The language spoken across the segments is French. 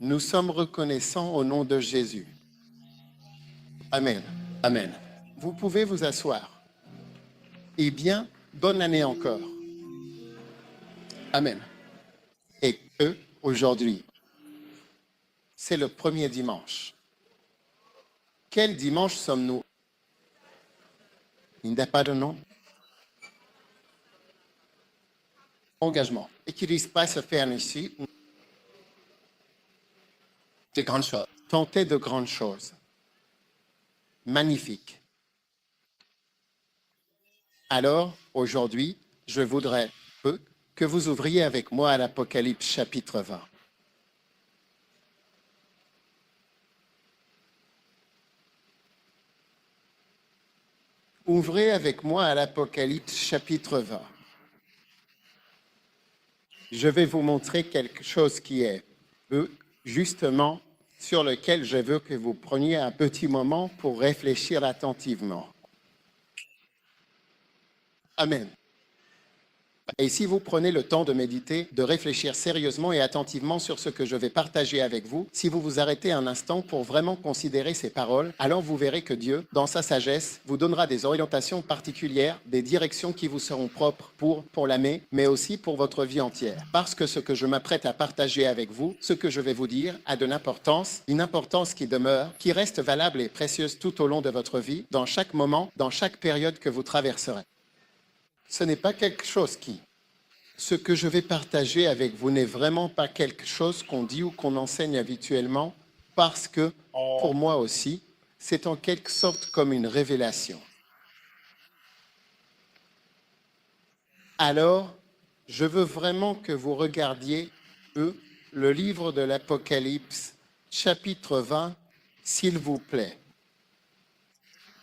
Nous sommes reconnaissants au nom de Jésus. Amen. Amen. Vous pouvez vous asseoir. Eh bien, bonne année encore. Amen. Et que, aujourd'hui, c'est le premier dimanche. Quel dimanche sommes-nous? Il n'y a pas de nom. Engagement. Et qu'il ne pas se faire ici. Des grandes choses. Tenter de grandes choses. Magnifique. Alors, aujourd'hui, je voudrais peu que vous ouvriez avec moi à l'Apocalypse chapitre 20. Ouvrez avec moi à l'Apocalypse chapitre 20. Je vais vous montrer quelque chose qui est justement sur lequel je veux que vous preniez un petit moment pour réfléchir attentivement. Amen. Et si vous prenez le temps de méditer, de réfléchir sérieusement et attentivement sur ce que je vais partager avec vous, si vous vous arrêtez un instant pour vraiment considérer ces paroles, alors vous verrez que Dieu, dans sa sagesse, vous donnera des orientations particulières, des directions qui vous seront propres pour l'année, mais aussi pour votre vie entière. Parce que ce que je m'apprête à partager avec vous, ce que je vais vous dire, a de l'importance, une importance qui demeure, qui reste valable et précieuse tout au long de votre vie, dans chaque moment, dans chaque période que vous traverserez. Ce n'est pas quelque chose qui... Ce que je vais partager avec vous n'est vraiment pas quelque chose qu'on dit ou qu'on enseigne habituellement, parce que, pour moi aussi, c'est en quelque sorte comme une révélation. Alors, je veux vraiment que vous regardiez, le livre de l'Apocalypse, chapitre 20, s'il vous plaît.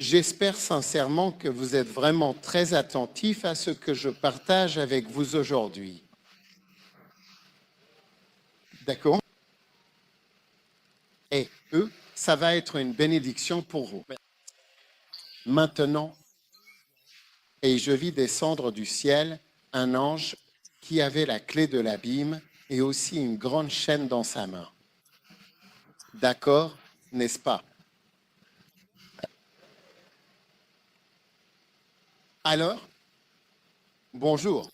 J'espère sincèrement que vous êtes vraiment très attentifs à ce que je partage avec vous aujourd'hui. D'accord? Et ça va être une bénédiction pour vous. Maintenant, et je vis descendre du ciel un ange qui avait la clé de l'abîme et aussi une grande chaîne dans sa main. D'accord, n'est-ce pas? Alors, bonjour.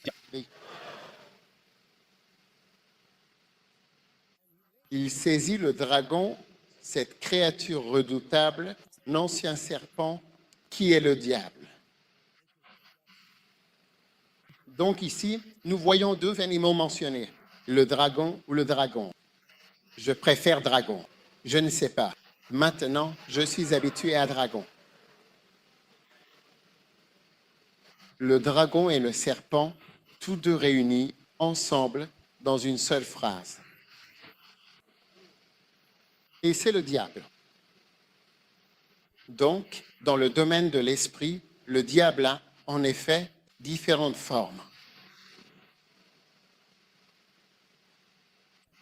Il saisit le dragon, cette créature redoutable, l'ancien serpent, qui est le diable. Donc ici, nous voyons deux animaux mentionnés, le dragon ou le dragon. Je préfère dragon, je ne sais pas. Maintenant, je suis habitué à dragon. Le dragon et le serpent, tous deux réunis ensemble dans une seule phrase. Et c'est le diable. Donc, dans le domaine de l'esprit, le diable a, en effet, différentes formes.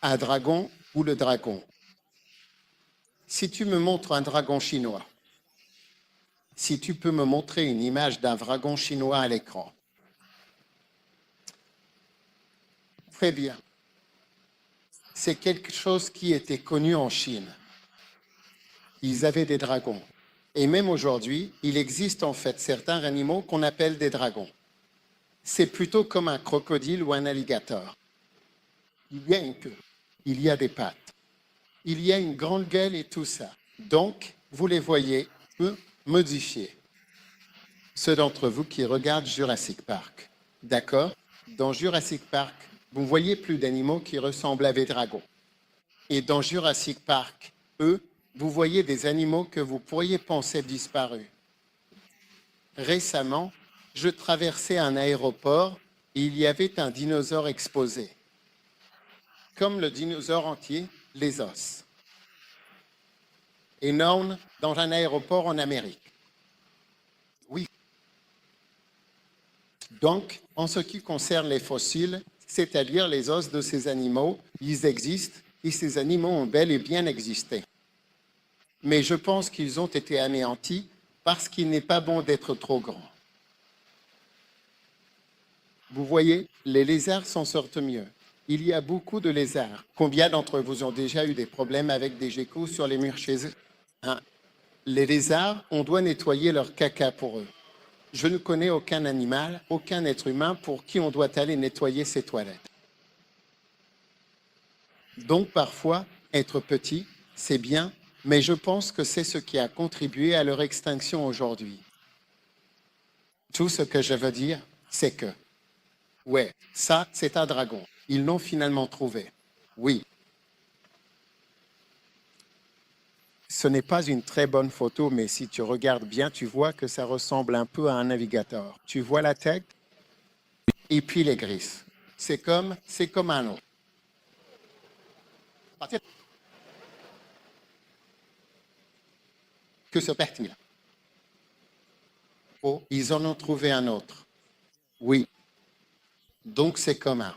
Un dragon ou le dragon. Si tu me montres un dragon chinois, si tu peux me montrer une image d'un dragon chinois à l'écran. Très bien. C'est quelque chose qui était connu en Chine. Ils avaient des dragons. Et même aujourd'hui, il existe en fait certains animaux qu'on appelle des dragons. C'est plutôt comme un crocodile ou un alligator. Il y a une queue, il y a des pattes, il y a une grande gueule et tout ça. Donc, vous les voyez peu modifiés. Ceux d'entre vous qui regardent Jurassic Park, d'accord? Dans Jurassic Park, vous voyez plus d'animaux qui ressemblent à des dragons. Et dans Jurassic Park, vous voyez des animaux que vous pourriez penser disparus. Récemment, je traversais un aéroport et il y avait un dinosaure exposé. Comme le dinosaure entier, les os. Énorme dans un aéroport en Amérique. Oui. Donc, en ce qui concerne les fossiles, c'est-à-dire les os de ces animaux, ils existent et ces animaux ont bel et bien existé. Mais je pense qu'ils ont été anéantis parce qu'il n'est pas bon d'être trop grand. Vous voyez, les lézards s'en sortent mieux. Il y a beaucoup de lézards. Combien d'entre vous ont déjà eu des problèmes avec des geckos sur les murs chez eux? Hein? Les lézards, on doit nettoyer leur caca pour eux. Je ne connais aucun animal, aucun être humain pour qui on doit aller nettoyer ses toilettes. Donc parfois, être petit, c'est bien, mais je pense que c'est ce qui a contribué à leur extinction aujourd'hui. Tout ce que je veux dire, c'est que, ouais, ça, c'est un dragon. Ils l'ont finalement trouvé. Oui. Ce n'est pas une très bonne photo, mais si tu regardes bien, tu vois que ça ressemble un peu à un navigateur. Tu vois la tête et puis les grises. C'est comme un autre. Que se passe-t-il? Oh, ils en ont trouvé un autre. Oui. Donc c'est commun.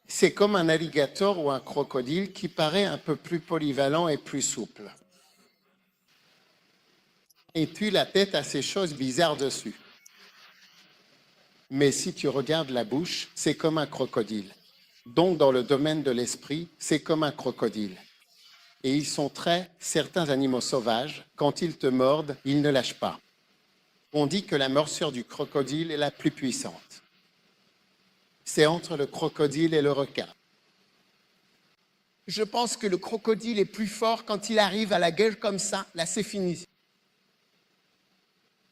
C'est comme un alligator ou un crocodile qui paraît un peu plus polyvalent et plus souple. Et puis la tête a ces choses bizarres dessus. Mais si tu regardes la bouche, c'est comme un crocodile. Donc dans le domaine de l'esprit, c'est comme un crocodile. Et ils sont certains animaux sauvages, quand ils te mordent, ils ne lâchent pas. On dit que la morsure du crocodile est la plus puissante. C'est entre le crocodile et le requin. Je pense que le crocodile est plus fort quand il arrive à la gueule comme ça. Là, c'est fini.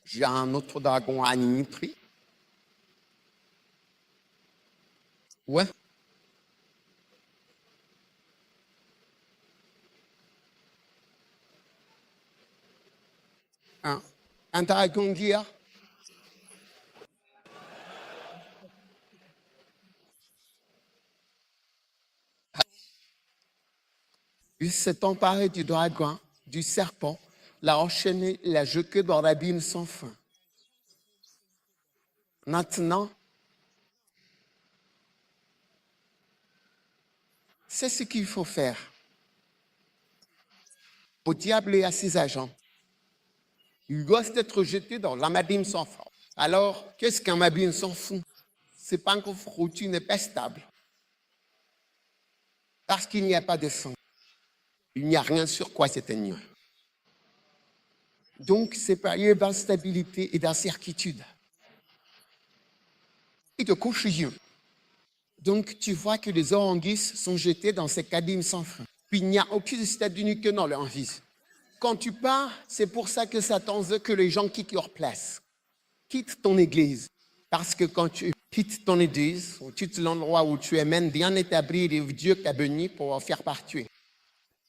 J'ai un autre dragon à Nitri. Ouais. Un dragon d'hier. Il s'est emparé du dragon, du serpent, l'a enchaîné, l'a jeté dans l'abîme sans fin. Maintenant, c'est ce qu'il faut faire. Au diable et à ses agents. Il doit être jeté dans l'abîme sans fin. Alors, qu'est-ce qu'un abîme sans fond? C'est pas une routine n'est pas stable. Parce qu'il n'y a pas de fond. Il n'y a rien sur quoi s'éteindre. Donc, c'est période d'instabilité et d'incertitude. Et de confusion. Donc, tu vois que les oranguisses sont jetés dans ces abîmes sans fin. Puis, il n'y a aucune stabilité que dans leur vie. Quand tu pars, c'est pour ça que Satan veut que les gens quittent leur place. Quitte ton église. Parce que quand tu quittes ton église, ou quittes l'endroit où tu es même bien établi, et Dieu t'a béni pour en faire partie.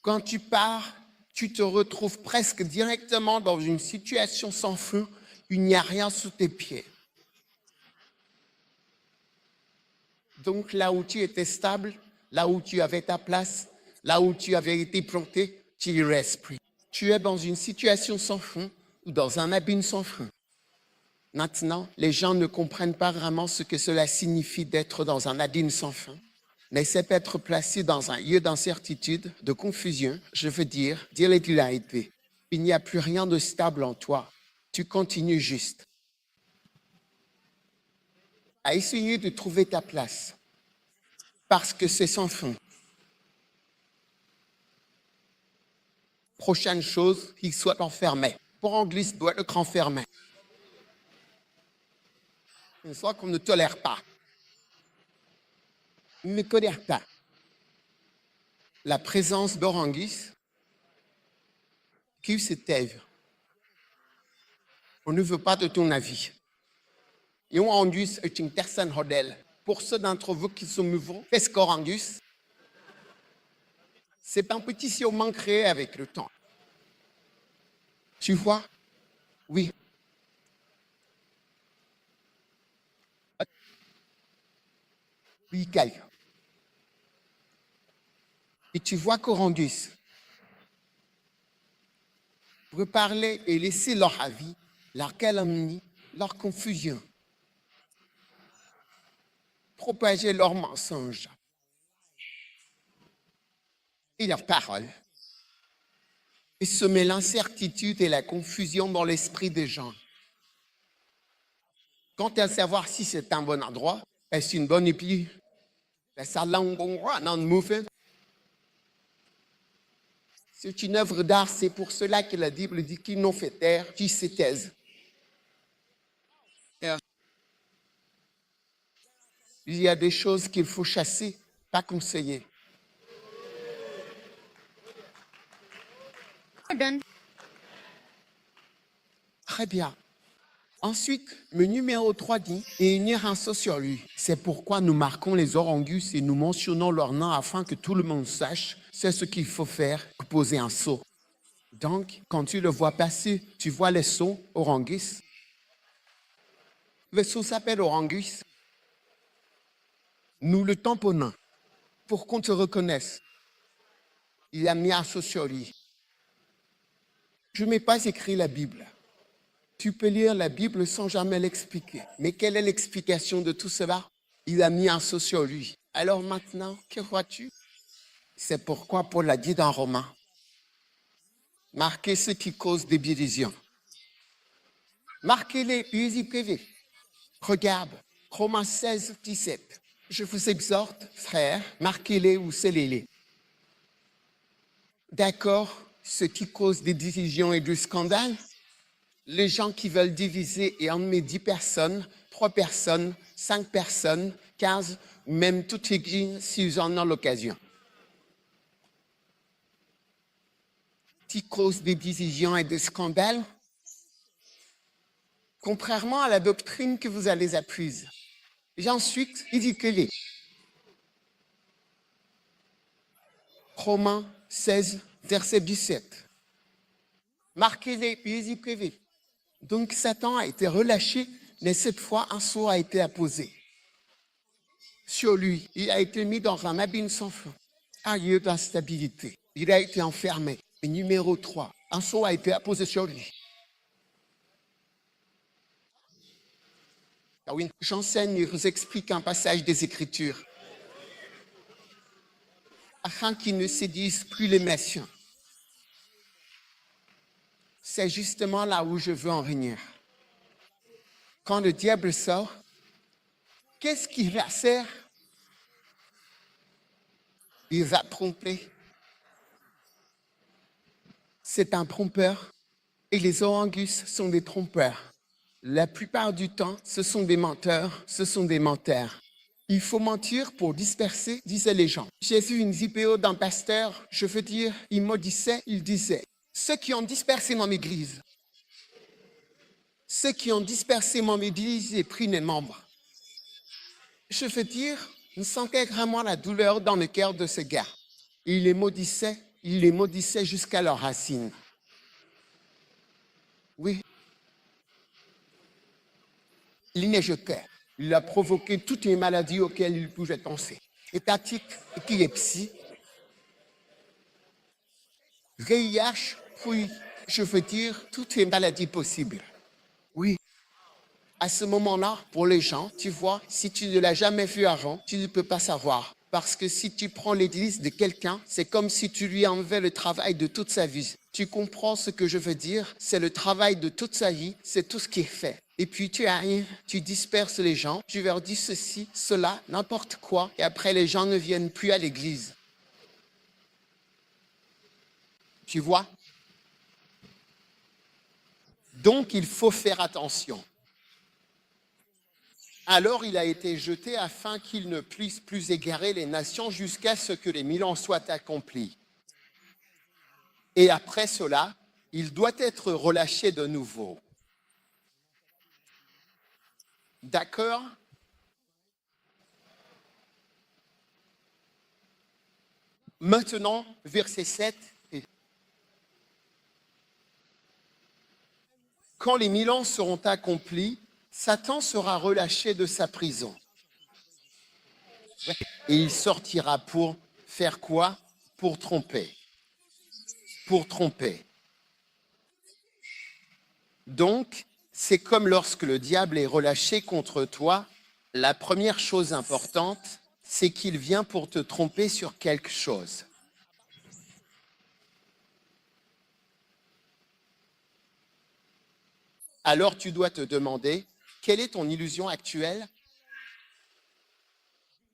Quand tu pars, tu te retrouves presque directement dans une situation sans fin. Il n'y a rien sous tes pieds. Donc là où tu étais stable, là où tu avais ta place, là où tu avais été planté, tu y restes plus. Tu es dans une situation sans fin ou dans un abîme sans fin. Maintenant, les gens ne comprennent pas vraiment ce que cela signifie d'être dans un abîme sans fin. Mais c'est être placé dans un lieu d'incertitude, de confusion, je veux dire d'irrégularité. Il n'y a plus rien de stable en toi. Tu continues juste à essayer de trouver ta place parce que c'est sans fin. Prochaine chose, qu'il soit enfermé. Pour anglais, doit être enfermé. Une fois qu'on ne tolère pas, on ne tolère pas la présence d'Orangis qui se taise. On ne veut pas de ton avis. Et Orangis est une personne modèle. Pour ceux d'entre vous qui sont mouvants, qu'est-ce qu'Orangis? C'est un petit surment créé avec le temps. Tu vois? Oui. Oui, quelqu'un. Et tu vois qu'Orangis peut parler et laisser leur avis, leur calomnie, leur confusion, propager leurs mensonges et leurs paroles, et semer l'incertitude et la confusion dans l'esprit des gens. Quant à savoir si c'est un bon endroit, est-ce une bonne épi? C'est une œuvre d'art, c'est pour cela que la Bible dit qu'ils n'ont fait taire qui se taisent. Il y a des choses qu'il faut chasser, pas conseiller. Très bien. Ensuite, le numéro 3 dit « et unir un sceau sur lui ». C'est pourquoi nous marquons les orangus et nous mentionnons leur nom afin que tout le monde sache. C'est ce qu'il faut faire, poser un sceau. Donc, quand tu le vois passer, tu vois les sceaux orangus. Le sceau s'appelle orangus. Nous le tamponnons pour qu'on te reconnaisse. Il a mis un sceau sur lui. Je n'ai pas écrit la Bible. Tu peux lire la Bible sans jamais l'expliquer. Mais quelle est l'explication de tout cela? Il a mis un sceau sur lui. Alors maintenant, que vois-tu? C'est pourquoi Paul a dit dans Romains, marquez ce qui cause des divisions. Marquez-les, puis y privés. Regarde, Romains 16, 17. Je vous exhorte, frères, marquez-les ou scellez-les. D'accord, ce qui cause des divisions et du scandale? Les gens qui veulent diviser et emmener 10 personnes, 3 personnes, 5 personnes, 15, même toute église s'ils en ont l'occasion. Qui cause des divisions et des scandales? Contrairement à la doctrine que vous allez apprendre. Et ensuite, il dit que les Romains 16, verset 17. Marquez-les, puis y privés. Donc Satan a été relâché, mais cette fois un sceau a été apposé sur lui. Il a été mis dans un abîme sans fond, un lieu d'instabilité. Il a été enfermé. Et numéro 3, un sceau a été apposé sur lui. Ah oui, j'enseigne et vous explique un passage des Écritures afin qu'ils ne séduisent plus les messieurs. C'est justement là où je veux en venir. Quand le diable sort, qu'est-ce qu'il va faire? Il va tromper. C'est un trompeur et les orangus sont des trompeurs. La plupart du temps, ce sont des menteurs, ce sont des menteurs. Il faut mentir pour disperser, disaient les gens. J'ai vu une vidéo d'un pasteur, je veux dire, il maudissait, il disait, ceux qui ont dispersé mon église, ceux qui ont dispersé mon église et pris mes membres. Je veux dire, on sentait vraiment la douleur dans le cœur de ce gars. Il les maudissait jusqu'à leurs racines. Oui. Il les jetait. Il a provoqué toutes les maladies auxquelles il pouvait penser. Hépatique, épilepsie, VIH, puis, je veux dire, toutes les maladies possibles. Oui. À ce moment-là, pour les gens, tu vois, si tu ne l'as jamais vu avant, tu ne peux pas savoir. Parce que si tu prends l'église de quelqu'un, c'est comme si tu lui enlevais le travail de toute sa vie. Tu comprends ce que je veux dire? C'est le travail de toute sa vie, c'est tout ce qui est fait. Et puis tu arrives, tu disperses les gens, tu leur dis ceci, cela, n'importe quoi, et après les gens ne viennent plus à l'église. Tu vois? Donc il faut faire attention. Alors il a été jeté afin qu'il ne puisse plus égarer les nations jusqu'à ce que les 1000 ans soient accomplis. Et après cela, il doit être relâché de nouveau. D'accord? Maintenant, verset 7. Quand les 1000 ans seront accomplis, Satan sera relâché de sa prison. Et il sortira pour faire quoi? Pour tromper. Pour tromper. Donc, c'est comme lorsque le diable est relâché contre toi, la première chose importante, c'est qu'il vient pour te tromper sur quelque chose. Alors tu dois te demander, quelle est ton illusion actuelle?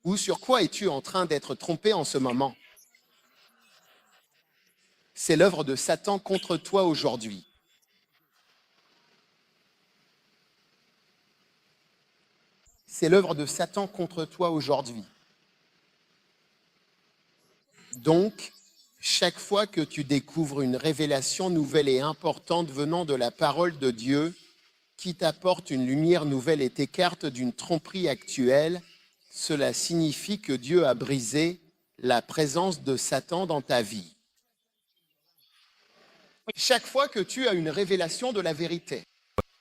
Ou sur quoi es-tu en train d'être trompé en ce moment? C'est l'œuvre de Satan contre toi aujourd'hui. C'est l'œuvre de Satan contre toi aujourd'hui. Donc, chaque fois que tu découvres une révélation nouvelle et importante venant de la parole de Dieu, qui t'apporte une lumière nouvelle et t'écarte d'une tromperie actuelle, cela signifie que Dieu a brisé la présence de Satan dans ta vie. Chaque fois que tu as une révélation de la vérité,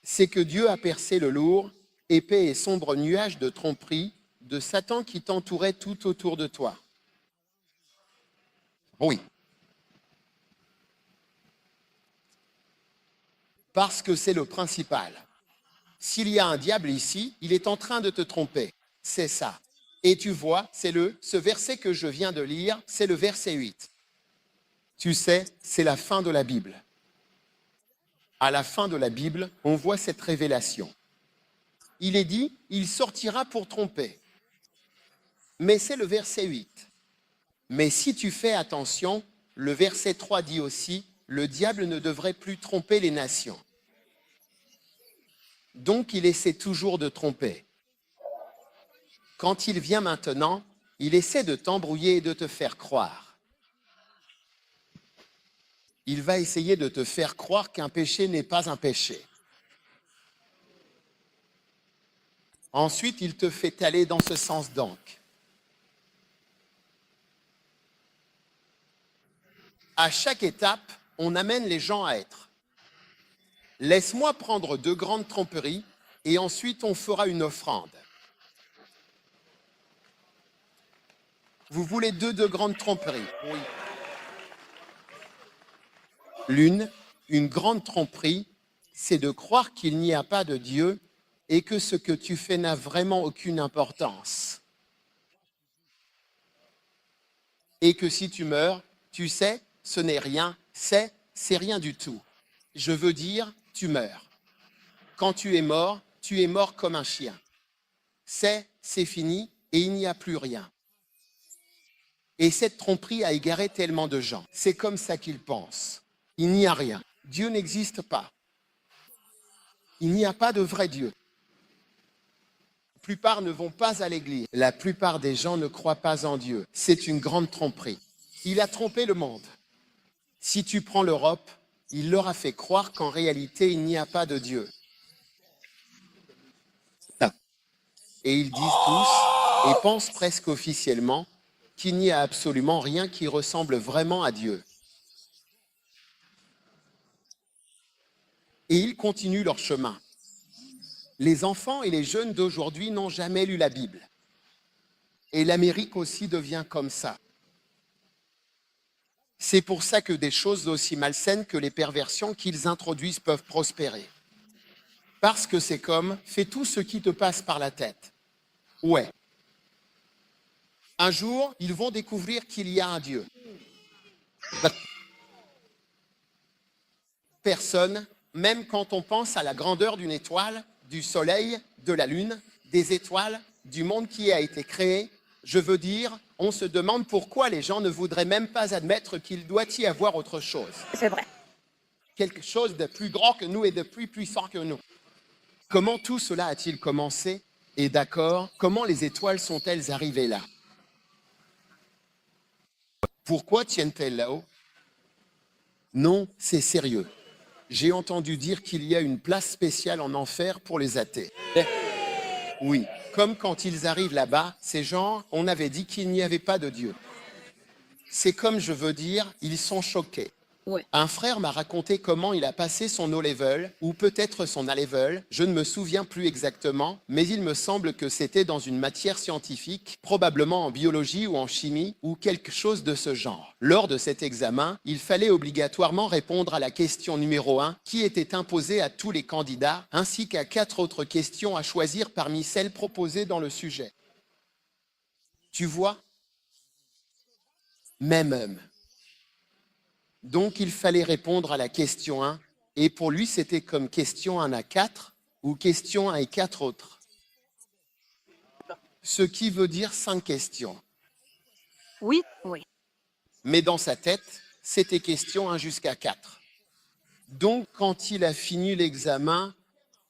c'est que Dieu a percé le lourd, épais et sombre nuage de tromperie de Satan qui t'entourait tout autour de toi. Oui. Parce que c'est le principal. S'il y a un diable ici, il est en train de te tromper. C'est ça. Et tu vois, ce verset que je viens de lire, c'est le verset 8. Tu sais, c'est la fin de la Bible. À la fin de la Bible, on voit cette révélation. Il est dit, il sortira pour tromper. Mais c'est le verset 8. Mais si tu fais attention, le verset 3 dit aussi, le diable ne devrait plus tromper les nations. Donc il essaie toujours de tromper. Quand il vient maintenant, il essaie de t'embrouiller et de te faire croire. Il va essayer de te faire croire qu'un péché n'est pas un péché. Ensuite, il te fait aller dans ce sens donc. À chaque étape, on amène les gens à être. Laisse-moi prendre 2 grandes tromperies et ensuite on fera une offrande. Vous voulez 2 grandes tromperies? Oui. L'une, une grande tromperie, c'est de croire qu'il n'y a pas de Dieu et que ce que tu fais n'a vraiment aucune importance. Et que si tu meurs, tu sais, ce n'est rien, c'est rien du tout. Je veux dire, tu meurs. Quand tu es mort comme un chien. C'est fini et il n'y a plus rien. Et cette tromperie a égaré tellement de gens. C'est comme ça qu'ils pensent. Il n'y a rien. Dieu n'existe pas. Il n'y a pas de vrai Dieu. La plupart ne vont pas à l'église. La plupart des gens ne croient pas en Dieu. C'est une grande tromperie. Il a trompé le monde. Si tu prends l'Europe, il leur a fait croire qu'en réalité, il n'y a pas de Dieu. Et ils disent tous, et pensent presque officiellement, qu'il n'y a absolument rien qui ressemble vraiment à Dieu. Et ils continuent leur chemin. Les enfants et les jeunes d'aujourd'hui n'ont jamais lu la Bible. Et l'Amérique aussi devient comme ça. C'est pour ça que des choses aussi malsaines que les perversions qu'ils introduisent peuvent prospérer. Parce que c'est comme, fais tout ce qui te passe par la tête. Ouais. Un jour, ils vont découvrir qu'il y a un Dieu. Personne, même quand on pense à la grandeur d'une étoile, du soleil, de la lune, des étoiles, du monde qui a été créé, je veux dire, on se demande pourquoi les gens ne voudraient même pas admettre qu'il doit y avoir autre chose. C'est vrai. Quelque chose de plus grand que nous et de plus puissant que nous. Comment tout cela a-t-il commencé? Et d'accord, comment les étoiles sont-elles arrivées là? Pourquoi tiennent-elles là-haut? Non, c'est sérieux. J'ai entendu dire qu'il y a une place spéciale en enfer pour les athées. Oui, comme quand ils arrivent là-bas, ces gens, on avait dit qu'il n'y avait pas de Dieu. C'est comme, je veux dire, ils sont choqués. Ouais. Un frère m'a raconté comment il a passé son O-level, ou peut-être son A-level, je ne me souviens plus exactement, mais il me semble que c'était dans une matière scientifique, probablement en biologie ou en chimie, ou quelque chose de ce genre. Lors de cet examen, il fallait obligatoirement répondre à la question numéro 1, qui était imposée à tous les candidats, ainsi qu'à 4 autres questions à choisir parmi celles proposées dans le sujet. Tu vois? Même homme. Donc, il fallait répondre à la question 1, et pour lui, c'était comme question 1 à 4, ou question 1 et 4 autres. Ce qui veut dire 5 questions. Oui, oui. Mais dans sa tête, c'était question 1 jusqu'à 4. Donc, quand il a fini l'examen,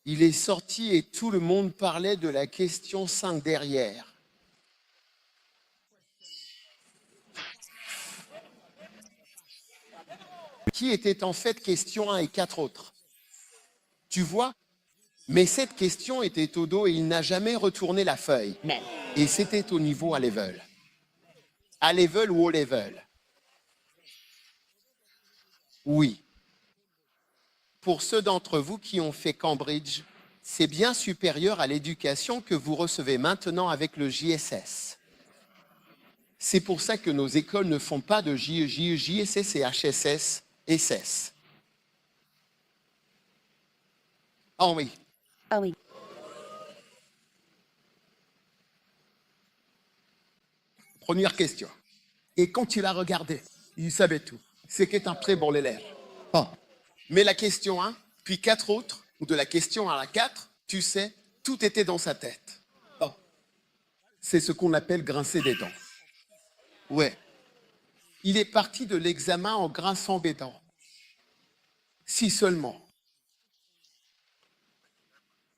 il est sorti et tout le monde parlait de la question 5 derrière. Qui était en fait question 1 et 4 autres. Tu vois? Mais cette question était au dos et il n'a jamais retourné la feuille. Et c'était au niveau A-level. A-level ou O-level? Oui. Pour ceux d'entre vous qui ont fait Cambridge, c'est bien supérieur à l'éducation que vous recevez maintenant avec le JSS. C'est pour ça que nos écoles ne font pas de JE, JSS et HSS, SS. Oh oui. Ah oui. Première question. Et quand il a regardé, il savait tout. C'était un très bon élève. Oh. Mais la question 1, puis 4 autres, ou de la question 1 à la 4, tu sais, tout était dans sa tête. Oh. C'est ce qu'on appelle grincer des dents. Ouais. Il est parti de l'examen en grinçant des dents. Si seulement.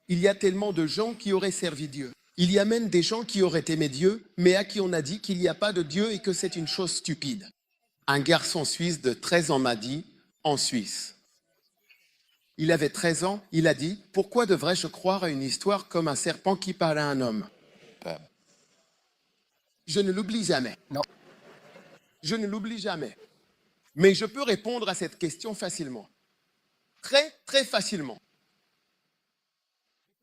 Il y a tellement de gens qui auraient servi Dieu. Il y a même des gens qui auraient aimé Dieu, mais à qui on a dit qu'il n'y a pas de Dieu et que c'est une chose stupide. Un garçon suisse de 13 ans m'a dit, en Suisse. Il avait 13 ans, il a dit, pourquoi devrais-je croire à une histoire comme un serpent qui parle à un homme? Je ne l'oublie jamais. Non. Je ne l'oublie jamais. Mais je peux répondre à cette question facilement. Très, très facilement.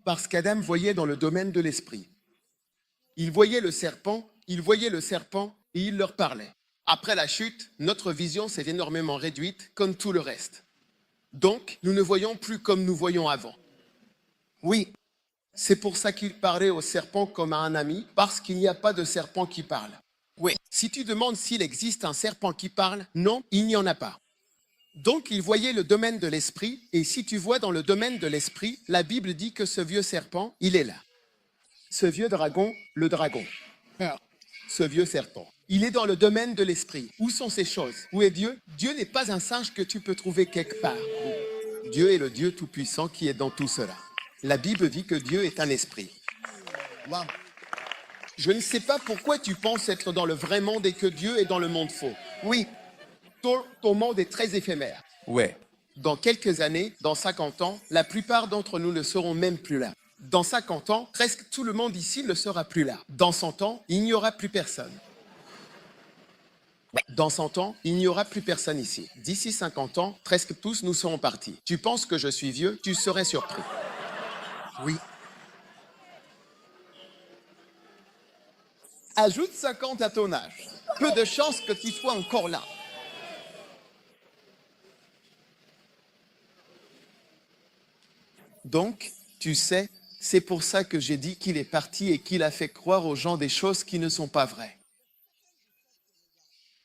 Parce qu'Adam voyait dans le domaine de l'esprit. Il voyait le serpent et il leur parlait. Après la chute, notre vision s'est énormément réduite comme tout le reste. Donc, nous ne voyons plus comme nous voyions avant. Oui, c'est pour ça qu'il parlait au serpent comme à un ami, parce qu'il n'y a pas de serpent qui parle. Oui, si tu demandes s'il existe un serpent qui parle, non, il n'y en a pas. Donc, il voyait le domaine de l'esprit, et si tu vois dans le domaine de l'esprit, la Bible dit que ce vieux serpent, il est là. Ce vieux dragon, le dragon. Ce vieux serpent. Il est dans le domaine de l'esprit. Où sont ces choses? Où est Dieu? Dieu n'est pas un singe que tu peux trouver quelque part. Dieu est le Dieu tout-puissant qui est dans tout cela. La Bible dit que Dieu est un esprit. Wow. Je ne sais pas pourquoi tu penses être dans le vrai monde et que Dieu est dans le monde faux. Oui, ton monde est très éphémère. Ouais. Dans quelques années, dans 50 ans, la plupart d'entre nous ne seront même plus là. Dans 50 ans, presque tout le monde ici ne sera plus là. Dans 100 ans, il n'y aura plus personne. Dans 100 ans, il n'y aura plus personne ici. D'ici 50 ans, presque tous nous serons partis. Tu penses que je suis vieux? Tu serais surpris. Oui. Ajoute 50 à ton âge. Peu de chances que tu sois encore là. Donc, tu sais, c'est pour ça que j'ai dit qu'il est parti et qu'il a fait croire aux gens des choses qui ne sont pas vraies.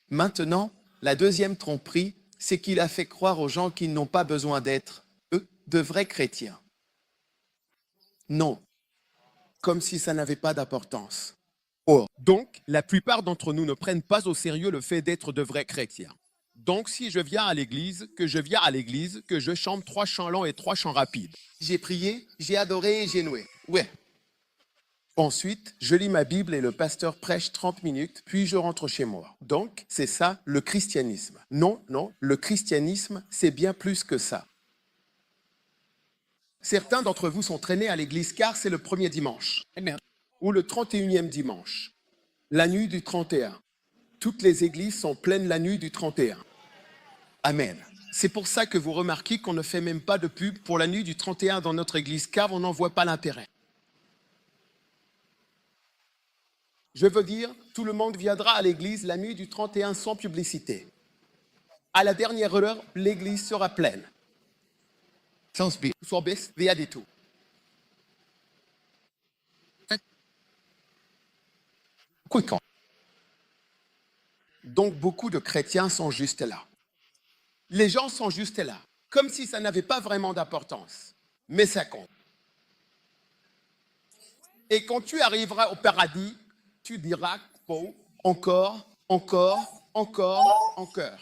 Maintenant, la deuxième tromperie, c'est qu'il a fait croire aux gens qui n'ont pas besoin d'être, eux, de vrais chrétiens. Non, comme si ça n'avait pas d'importance. Or, donc, la plupart d'entre nous ne prennent pas au sérieux le fait d'être de vrais chrétiens. Donc, si je viens à l'église, que je chante 3 chants lents et 3 chants rapides. J'ai prié, j'ai adoré et j'ai noué. Ouais. Ensuite, je lis ma Bible et le pasteur prêche 30 minutes, puis je rentre chez moi. Donc, c'est ça le christianisme. Non, le christianisme, c'est bien plus que ça. Certains d'entre vous sont traînés à l'église car c'est le premier dimanche. Ou le 31e dimanche. La nuit du 31. Toutes les églises sont pleines la nuit du 31. Amen. C'est pour ça que vous remarquez qu'on ne fait même pas de pub pour la nuit du 31 dans notre église, car on n'en voit pas l'intérêt. Je veux dire, tout le monde viendra à l'église la nuit du 31 sans publicité. À la dernière heure, l'église sera pleine. Så bäst vi är tout. Donc beaucoup de chrétiens sont juste là. Les gens sont juste là, comme si ça n'avait pas vraiment d'importance. Mais ça compte. Et quand tu arriveras au paradis, tu diras oh, encore, encore, encore, encore.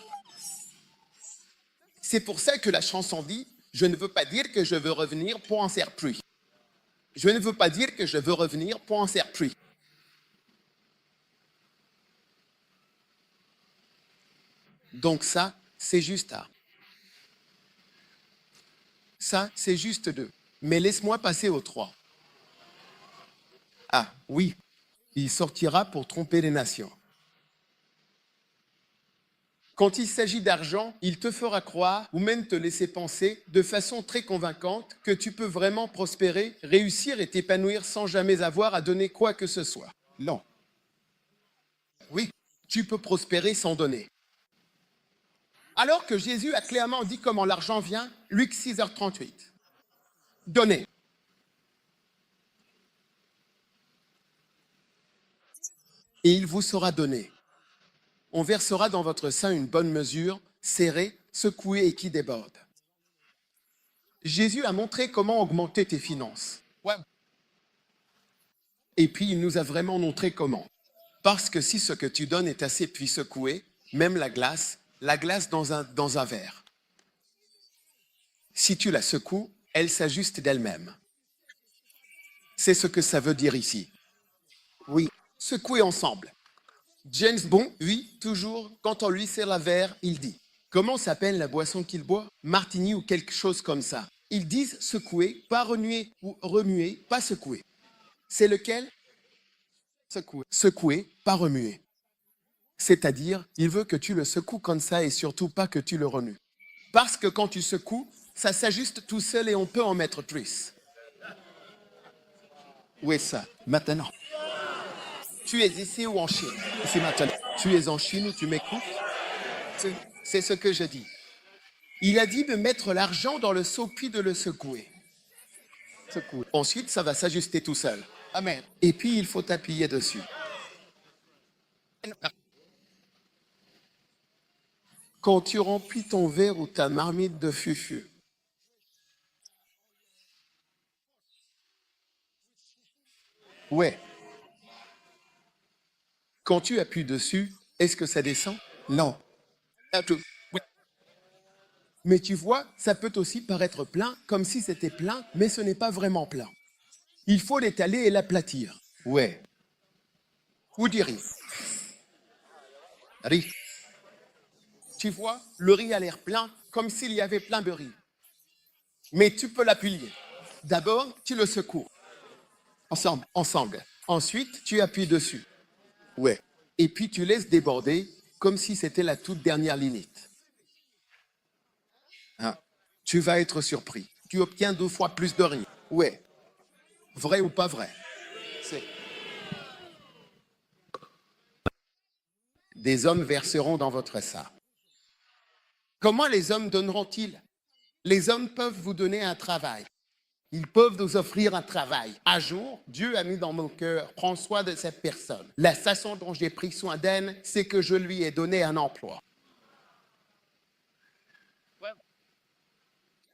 C'est pour ça que la chanson dit « Je ne veux pas dire que je veux revenir pour en faire plus. Je ne veux pas dire que je veux revenir pour en faire plus. » Donc ça, c'est juste A. Ça, c'est juste 2. Mais laisse-moi passer au 3. Ah, oui, il sortira pour tromper les nations. Quand il s'agit d'argent, il te fera croire ou même te laisser penser de façon très convaincante que tu peux vraiment prospérer, réussir et t'épanouir sans jamais avoir à donner quoi que ce soit. Non. Oui, tu peux prospérer sans donner. Alors que Jésus a clairement dit comment l'argent vient, Luc 6h38. Donnez. Et il vous sera donné. On versera dans votre sein une bonne mesure, serrée, secouée et qui déborde. Jésus a montré comment augmenter tes finances. Ouais. Et puis, il nous a vraiment montré comment. Parce que si ce que tu donnes est assez puis secoué, même la glace dans un verre. Si tu la secoues, elle s'ajuste d'elle-même. C'est ce que ça veut dire ici. Oui, secouer ensemble. James Bond, oui, toujours, quand on lui sert la verre, il dit « Comment s'appelle la boisson qu'il boit? Martini ou quelque chose comme ça. » Ils disent secouer, pas remuer, ou remuer, pas secouer. C'est lequel? Secouer. Secouer, pas remuer. C'est-à-dire, il veut que tu le secoues comme ça et surtout pas que tu le remues. Parce que quand tu secoues, ça s'ajuste tout seul et on peut en mettre plus. Où est ça? Maintenant. Tu es ici ou en Chine? C'est maintenant. Tu es en Chine ou tu m'écoutes? C'est ce que je dis. Il a dit de mettre l'argent dans le seau puis de le secouer. Ensuite, ça va s'ajuster tout seul. Amen. Et puis, il faut appuyer dessus. Quand tu remplis ton verre ou ta marmite de fufu, ouais. Quand tu appuies dessus, est-ce que ça descend? Non. Mais tu vois, ça peut aussi paraître plein, comme si c'était plein, mais ce n'est pas vraiment plein. Il faut l'étaler et l'aplatir. Ouais. Ou du riz. Riz. Tu vois, le riz a l'air plein, comme s'il y avait plein de riz. Mais tu peux l'appuyer. D'abord, tu le secoues. Ensemble. Ensuite, tu appuies dessus. Ouais. Et puis, tu laisses déborder, comme si c'était la toute dernière limite. Ah. Tu vas être surpris. Tu obtiens 2 fois plus de riz. Ouais. Vrai ou pas vrai? C'est. Des hommes verseront dans votre sein. Comment les hommes donneront-ils? Les hommes peuvent vous donner un travail. Ils peuvent nous offrir un travail. Un jour, Dieu a mis dans mon cœur, prends soin de cette personne. La façon dont j'ai pris soin d'elle, c'est que je lui ai donné un emploi.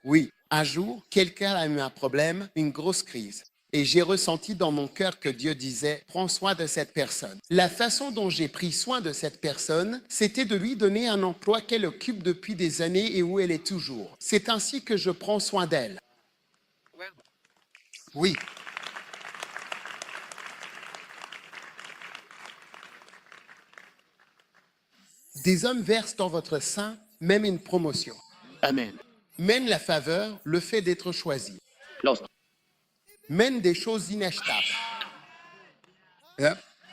Oui, un jour, quelqu'un a eu un problème, une grosse crise. Et j'ai ressenti dans mon cœur que Dieu disait, prends soin de cette personne. La façon dont j'ai pris soin de cette personne, c'était de lui donner un emploi qu'elle occupe depuis des années et où elle est toujours. C'est ainsi que je prends soin d'elle. Oui. Des hommes versent dans votre sein même une promotion. Amen. Même la faveur, le fait d'être choisi. Lost. Même des choses inachetables.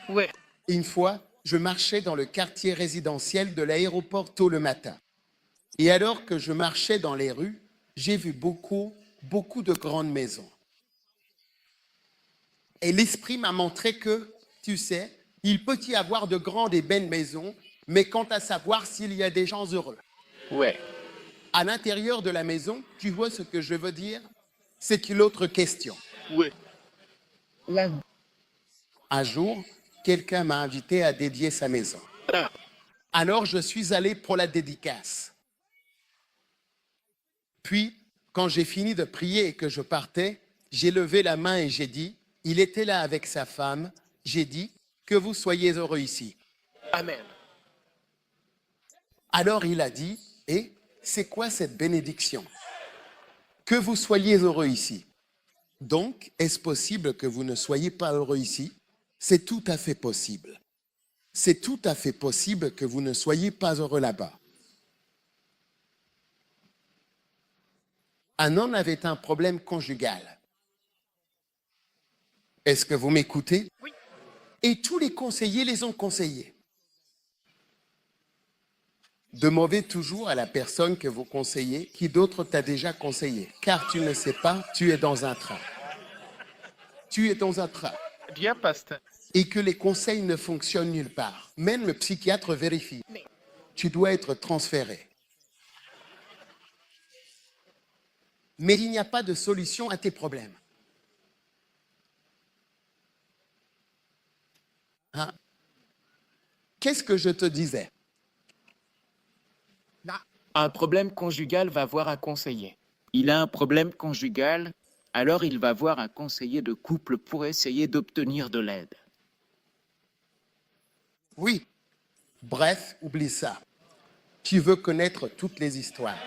Ouais. Une fois, je marchais dans le quartier résidentiel de l'aéroport tôt le matin. Et alors que je marchais dans les rues, j'ai vu beaucoup de grandes maisons. Et l'esprit m'a montré que, tu sais, il peut y avoir de grandes et belles maisons, mais quant à savoir s'il y a des gens heureux. Ouais. À l'intérieur de la maison, tu vois ce que je veux dire? C'est une autre question. Ouais. Un jour, quelqu'un m'a invité à dédier sa maison. Alors, je suis allé pour la dédicace. Puis, quand j'ai fini de prier et que je partais, j'ai levé la main et j'ai dit, Il était là avec sa femme. J'ai dit que vous soyez heureux ici. Amen. Alors il a dit, et c'est quoi cette bénédiction? Que vous soyez heureux ici. Donc, est-ce possible que vous ne soyez pas heureux ici? C'est tout à fait possible. C'est tout à fait possible que vous ne soyez pas heureux là-bas. Un homme avait un problème conjugal. Est-ce que vous m'écoutez? Oui. Et tous les conseillers les ont conseillés. Demandez toujours à la personne que vous conseillez qui d'autre t'a déjà conseillé. Car tu ne sais pas, tu es dans un train. Tu es dans un train. Bien, pasteur. Et que les conseils ne fonctionnent nulle part. Même le psychiatre vérifie. Tu dois être transféré. Mais il n'y a pas de solution à tes problèmes. Hein? Qu'est-ce que je te disais? Un problème conjugal va voir un conseiller. Il a un problème conjugal, alors il va voir un conseiller de couple pour essayer d'obtenir de l'aide. Oui. Bref, oublie ça. Tu veux connaître toutes les histoires.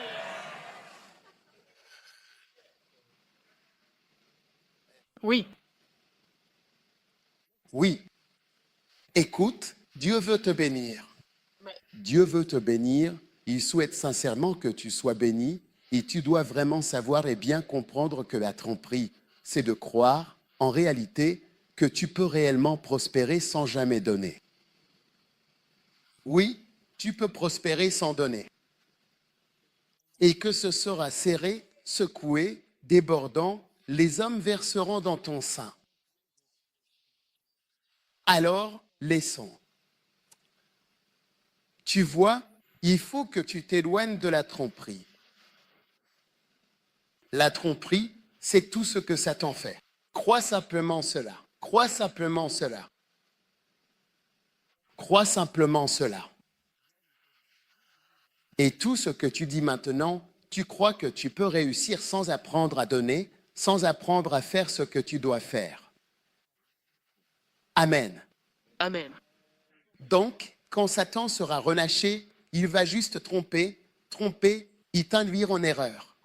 Oui. Oui. Écoute, Dieu veut te bénir. Dieu veut te bénir. Il souhaite sincèrement que tu sois béni. Et tu dois vraiment savoir et bien comprendre que la tromperie, c'est de croire, en réalité, que tu peux réellement prospérer sans jamais donner. Oui, tu peux prospérer sans donner. Et que ce sera serré, secoué, débordant, les hommes verseront dans ton sein. Alors, laissons. Tu vois, il faut que tu t'éloignes de la tromperie. La tromperie, c'est tout ce que Satan fait. Crois simplement cela. Crois simplement cela. Crois simplement cela. Et tout ce que tu dis maintenant, tu crois que tu peux réussir sans apprendre à donner, sans apprendre à faire ce que tu dois faire. Amen. Amen. Donc, quand Satan sera relâché, il va juste tromper, et t'induire en erreur.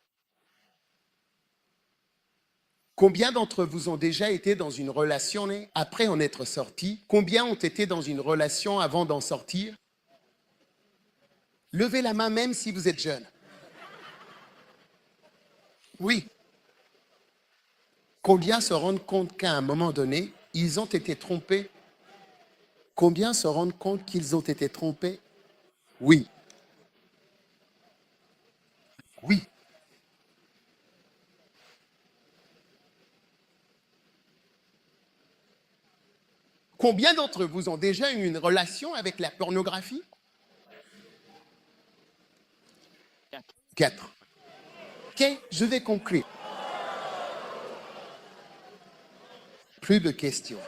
Combien d'entre vous ont déjà été dans une relation après en être sortis? Combien ont été dans une relation avant d'en sortir? Levez la main même si vous êtes jeune. Oui. Combien se rendent compte qu'à un moment donné, ils ont été trompés? Combien se rendent compte qu'ils ont été trompés? Oui. Oui. Combien d'entre vous ont déjà eu une relation avec la pornographie? 4. Ok, je vais conclure. Plus de questions.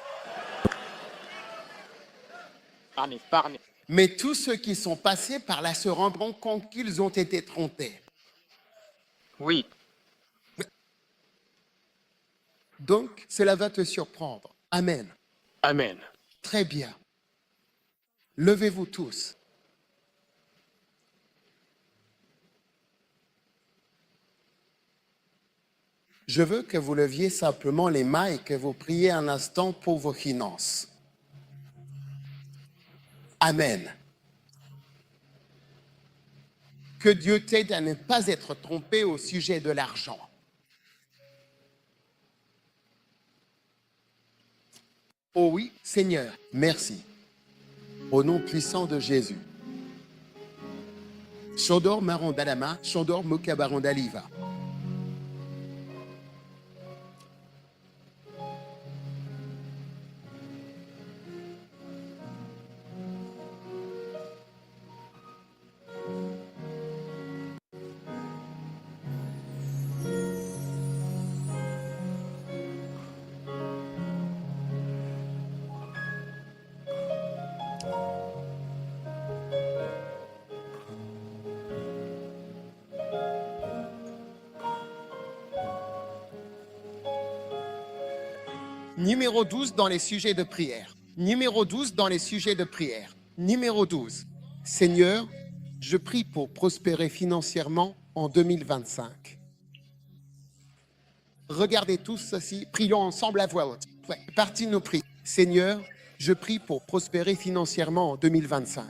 Parnez. Mais tous ceux qui sont passés par là se rendront compte qu'ils ont été trompés. Oui. Donc, cela va te surprendre. Amen. Amen. Très bien. Levez-vous tous. Je veux que vous leviez simplement les mains et que vous priez un instant pour vos finances. Amen. Que Dieu t'aide à ne pas être trompé au sujet de l'argent. Oh oui, Seigneur, merci. Au nom puissant de Jésus. Shodor Marondalama, Shodor Mokabarondaliva. Numéro 12 dans les sujets de prière. Numéro 12 dans les sujets de prière. Numéro 12. Seigneur, je prie pour prospérer financièrement en 2025. Regardez tous ceci, prions ensemble à voix haute. Ouais, partie de nos prières. Seigneur, je prie pour prospérer financièrement en 2025.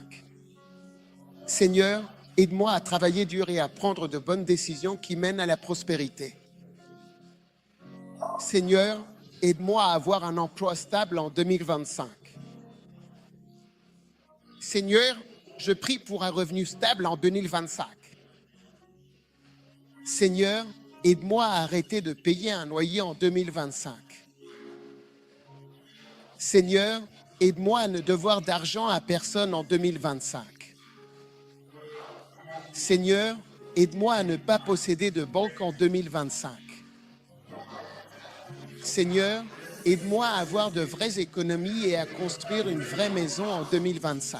Seigneur, aide-moi à travailler dur et à prendre de bonnes décisions qui mènent à la prospérité. Seigneur, aide-moi à avoir un emploi stable en 2025. Seigneur, je prie pour un revenu stable en 2025. Seigneur, aide-moi à arrêter de payer un loyer en 2025. Seigneur, aide-moi à ne devoir d'argent à personne en 2025. Seigneur, aide-moi à ne pas posséder de banque en 2025. Seigneur, aide-moi à avoir de vraies économies et à construire une vraie maison en 2025.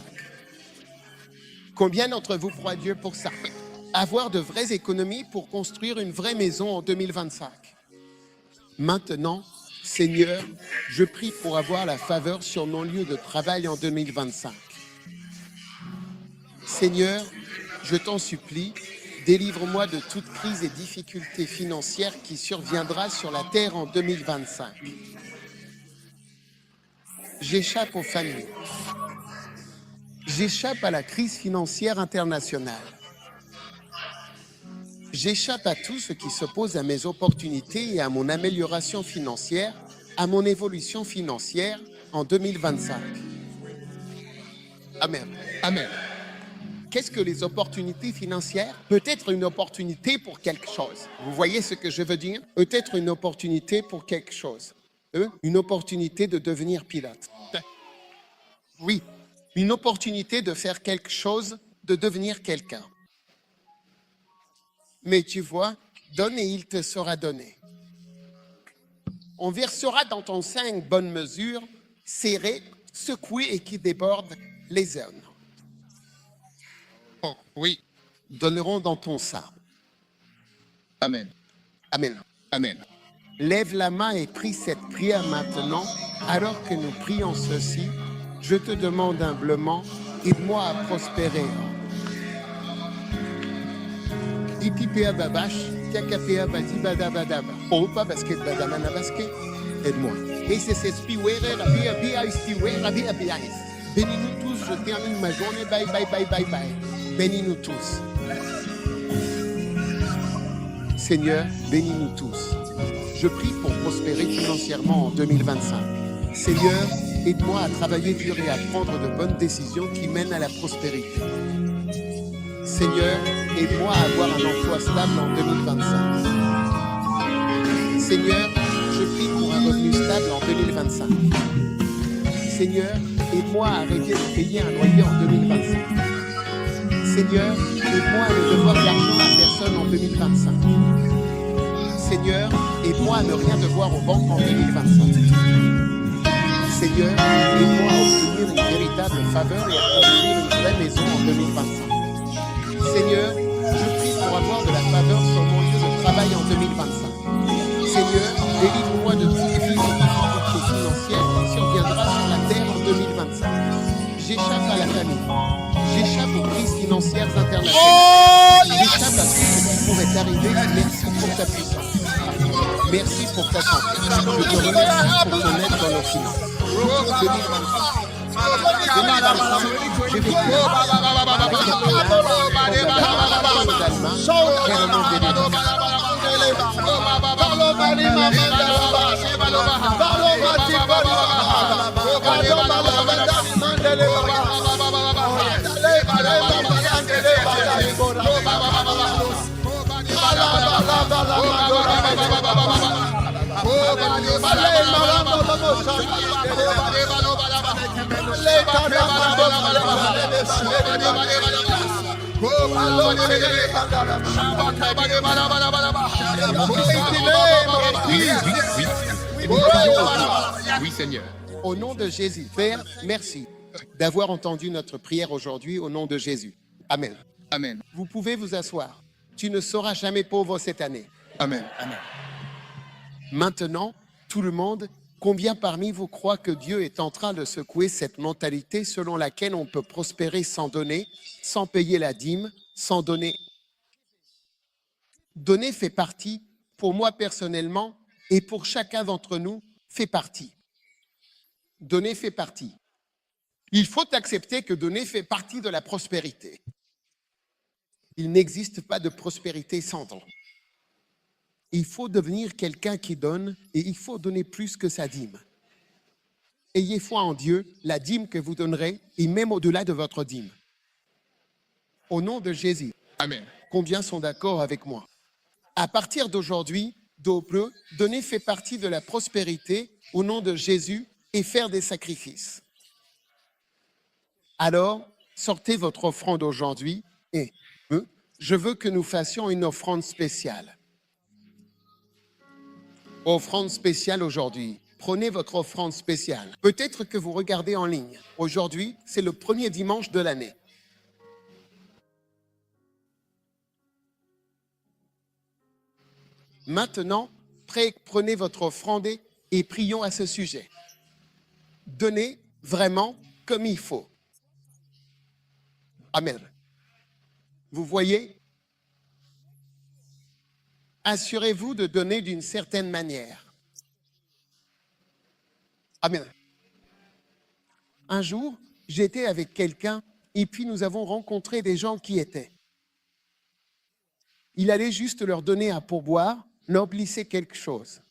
Combien d'entre vous croient Dieu pour ça? Avoir de vraies économies pour construire une vraie maison en 2025. Maintenant, Seigneur, je prie pour avoir la faveur sur mon lieu de travail en 2025. Seigneur, je t'en supplie, délivre-moi de toute crise et difficulté financière qui surviendra sur la terre en 2025. J'échappe aux familles. J'échappe à la crise financière internationale. J'échappe à tout ce qui s'oppose à mes opportunités et à mon amélioration financière, à mon évolution financière en 2025. Amen. Amen. Qu'est-ce que les opportunités financières? Peut-être une opportunité pour quelque chose. Vous voyez ce que je veux dire? Peut-être une opportunité pour quelque chose. Une opportunité de devenir pilote. Oui, une opportunité de faire quelque chose, de devenir quelqu'un. Mais tu vois, donne et il te sera donné. On versera dans ton sein une bonne mesure, serrée, secouée et qui déborde les urnes. Oh, oui. Donneront dans ton sein. Amen. Amen. Amen. Lève la main et prie cette prière maintenant. Alors que nous prions ceci, je te demande humblement, aide-moi à prospérer. Itipea babash, tiakapea badibadabadaba. Opa basket badamana basket. Aide-moi. Et c'est spiwere, rabia bia istiwe, rabia biaïs. Bénis-nous tous, je termine ma journée. Bye bye bye bye bye. Bénis-nous tous. Seigneur, bénis-nous tous. Je prie pour prospérer financièrement en 2025. Seigneur, aide-moi à travailler dur et à prendre de bonnes décisions qui mènent à la prospérité. Seigneur, aide-moi à avoir un emploi stable en 2025. Seigneur, je prie pour un revenu stable en 2025. Seigneur, aide-moi à arrêter de payer un loyer en 2025. Seigneur, aide-moi à ne devoir d'argent à personne en 2025. Seigneur, aide-moi à ne rien devoir aux banques en 2025. Seigneur, aide-moi à obtenir une véritable faveur et à construire une vraie maison en 2025. Seigneur, je prie pour avoir de la faveur sur mon lieu de travail en 2025. Seigneur, délivre-moi de toute crise et difficulté financière qui surviendra sur la terre en 2025. J'échappe à la famille. J'échappe aux crises financières internationales. J'échappe à tout ce qui pourrait arriver. Merci pour ta puissance. Merci pour ta santé. Je te remercie pour ton aide dans nos finances. 2025. 2025, j'ai vécu avec Oui, Seigneur. Au nom de Jésus, Père, merci d'avoir entendu notre prière aujourd'hui au nom de Jésus. Amen. Amen. Vous pouvez vous asseoir. Tu ne seras jamais pauvre cette année. Amen. Amen. Maintenant, tout le monde, Combien parmi vous croient que Dieu est en train de secouer cette mentalité selon laquelle on peut prospérer sans donner, sans payer la dîme, sans donner? Donner fait partie, pour moi personnellement, et pour chacun d'entre nous, fait partie. Donner fait partie. Il faut accepter que donner fait partie de la prospérité. Il n'existe pas de prospérité sans don. Il faut devenir quelqu'un qui donne et il faut donner plus que sa dîme. Ayez foi en Dieu, la dîme que vous donnerez et même au-delà de votre dîme. Au nom de Jésus. Amen. Combien sont d'accord avec moi? À partir d'aujourd'hui, d'Aubreu, donner fait partie de la prospérité au nom de Jésus et faire des sacrifices. Alors, sortez votre offrande aujourd'hui et je veux que nous fassions une offrande spéciale. Offrande spéciale aujourd'hui. Prenez votre offrande spéciale. Peut-être que vous regardez en ligne. Aujourd'hui, c'est le premier dimanche de l'année. Maintenant, prenez votre offrande et prions à ce sujet. Donnez vraiment comme il faut. Amen. Vous voyez? Assurez-vous de donner d'une certaine manière. Amen. Un jour, j'étais avec quelqu'un et puis nous avons rencontré des gens qui étaient. Il allait juste leur donner un pourboire, leur glisser quelque chose.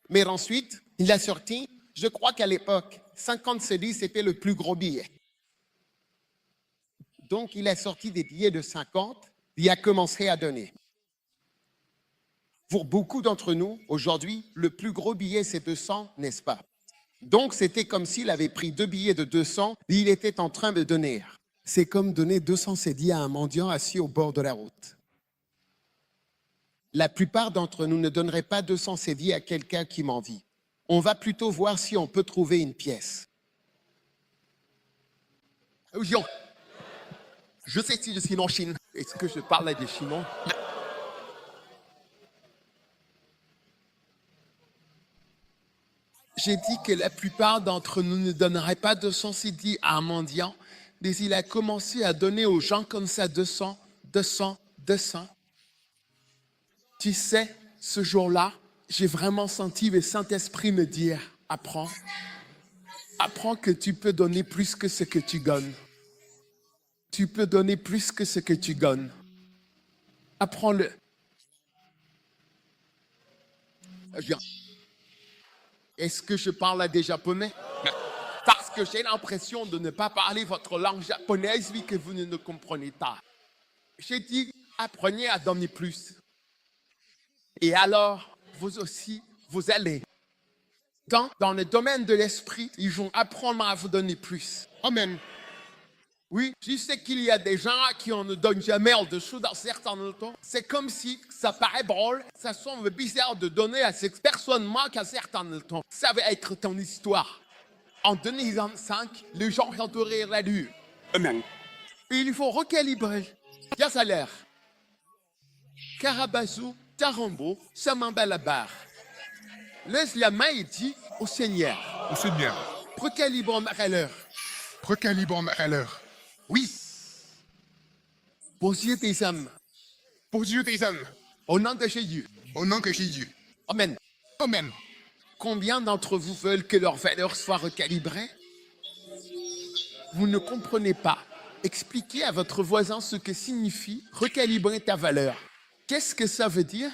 Mais ensuite, il a sorti, je crois qu'à l'époque, 50 cédis, c'était le plus gros billet. Donc, il a sorti des billets de 50, il a commencé à donner. Pour beaucoup d'entre nous, aujourd'hui, le plus gros billet, c'est 200, n'est-ce pas? Donc, c'était comme s'il avait pris 2 billets de 200 et il était en train de donner. C'est comme donner 200 cédis à un mendiant assis au bord de la route. La plupart d'entre nous ne donneraient pas 200 cédis à quelqu'un qui m'envie. On va plutôt voir si on peut trouver une pièce. Jean, je sais si je suis en Chine. Est-ce que je parle des Chinois? J'ai dit que la plupart d'entre nous ne donneraient pas 200 cédis à un mendiant, mais il a commencé à donner aux gens comme ça 200, 200, 200. Tu sais, ce jour-là, j'ai vraiment senti le Saint-Esprit me dire, apprends. Apprends que tu peux donner plus que ce que tu donnes. Tu peux donner plus que ce que tu donnes. Apprends-le. Est-ce que je parle à des Japonais? Parce que j'ai l'impression de ne pas parler votre langue japonaise, vu que vous ne comprenez pas. J'ai dit, apprenez à donner plus. Et alors, vous aussi, vous allez. Dans le domaine de l'esprit, ils vont apprendre à vous donner plus. Amen. Oui, je sais qu'il y a des gens qui on ne donne jamais en dessous dans certains temps. C'est comme si ça paraît drôle, ça semble bizarre de donner à cette personne manque à certains temps. Ça va être ton histoire. En 2025, les gens vont te rire la lune. Amen. Et il faut recalibrer. Yassalaire. Karabazou, Tarambo, Samambalabar. Laisse la main et dis au Seigneur. Au Seigneur. Recalibre ma valeur. Recalibre ma valeur. Oui. Pour Dieu tes âmes. Pour Dieu tes âmes. Au nom de Jésus. Au nom de Jésus. Amen. Amen. Combien d'entre vous veulent que leur valeur soit recalibrée? Vous ne comprenez pas. Expliquez à votre voisin ce que signifie recalibrer ta valeur. Qu'est-ce que ça veut dire?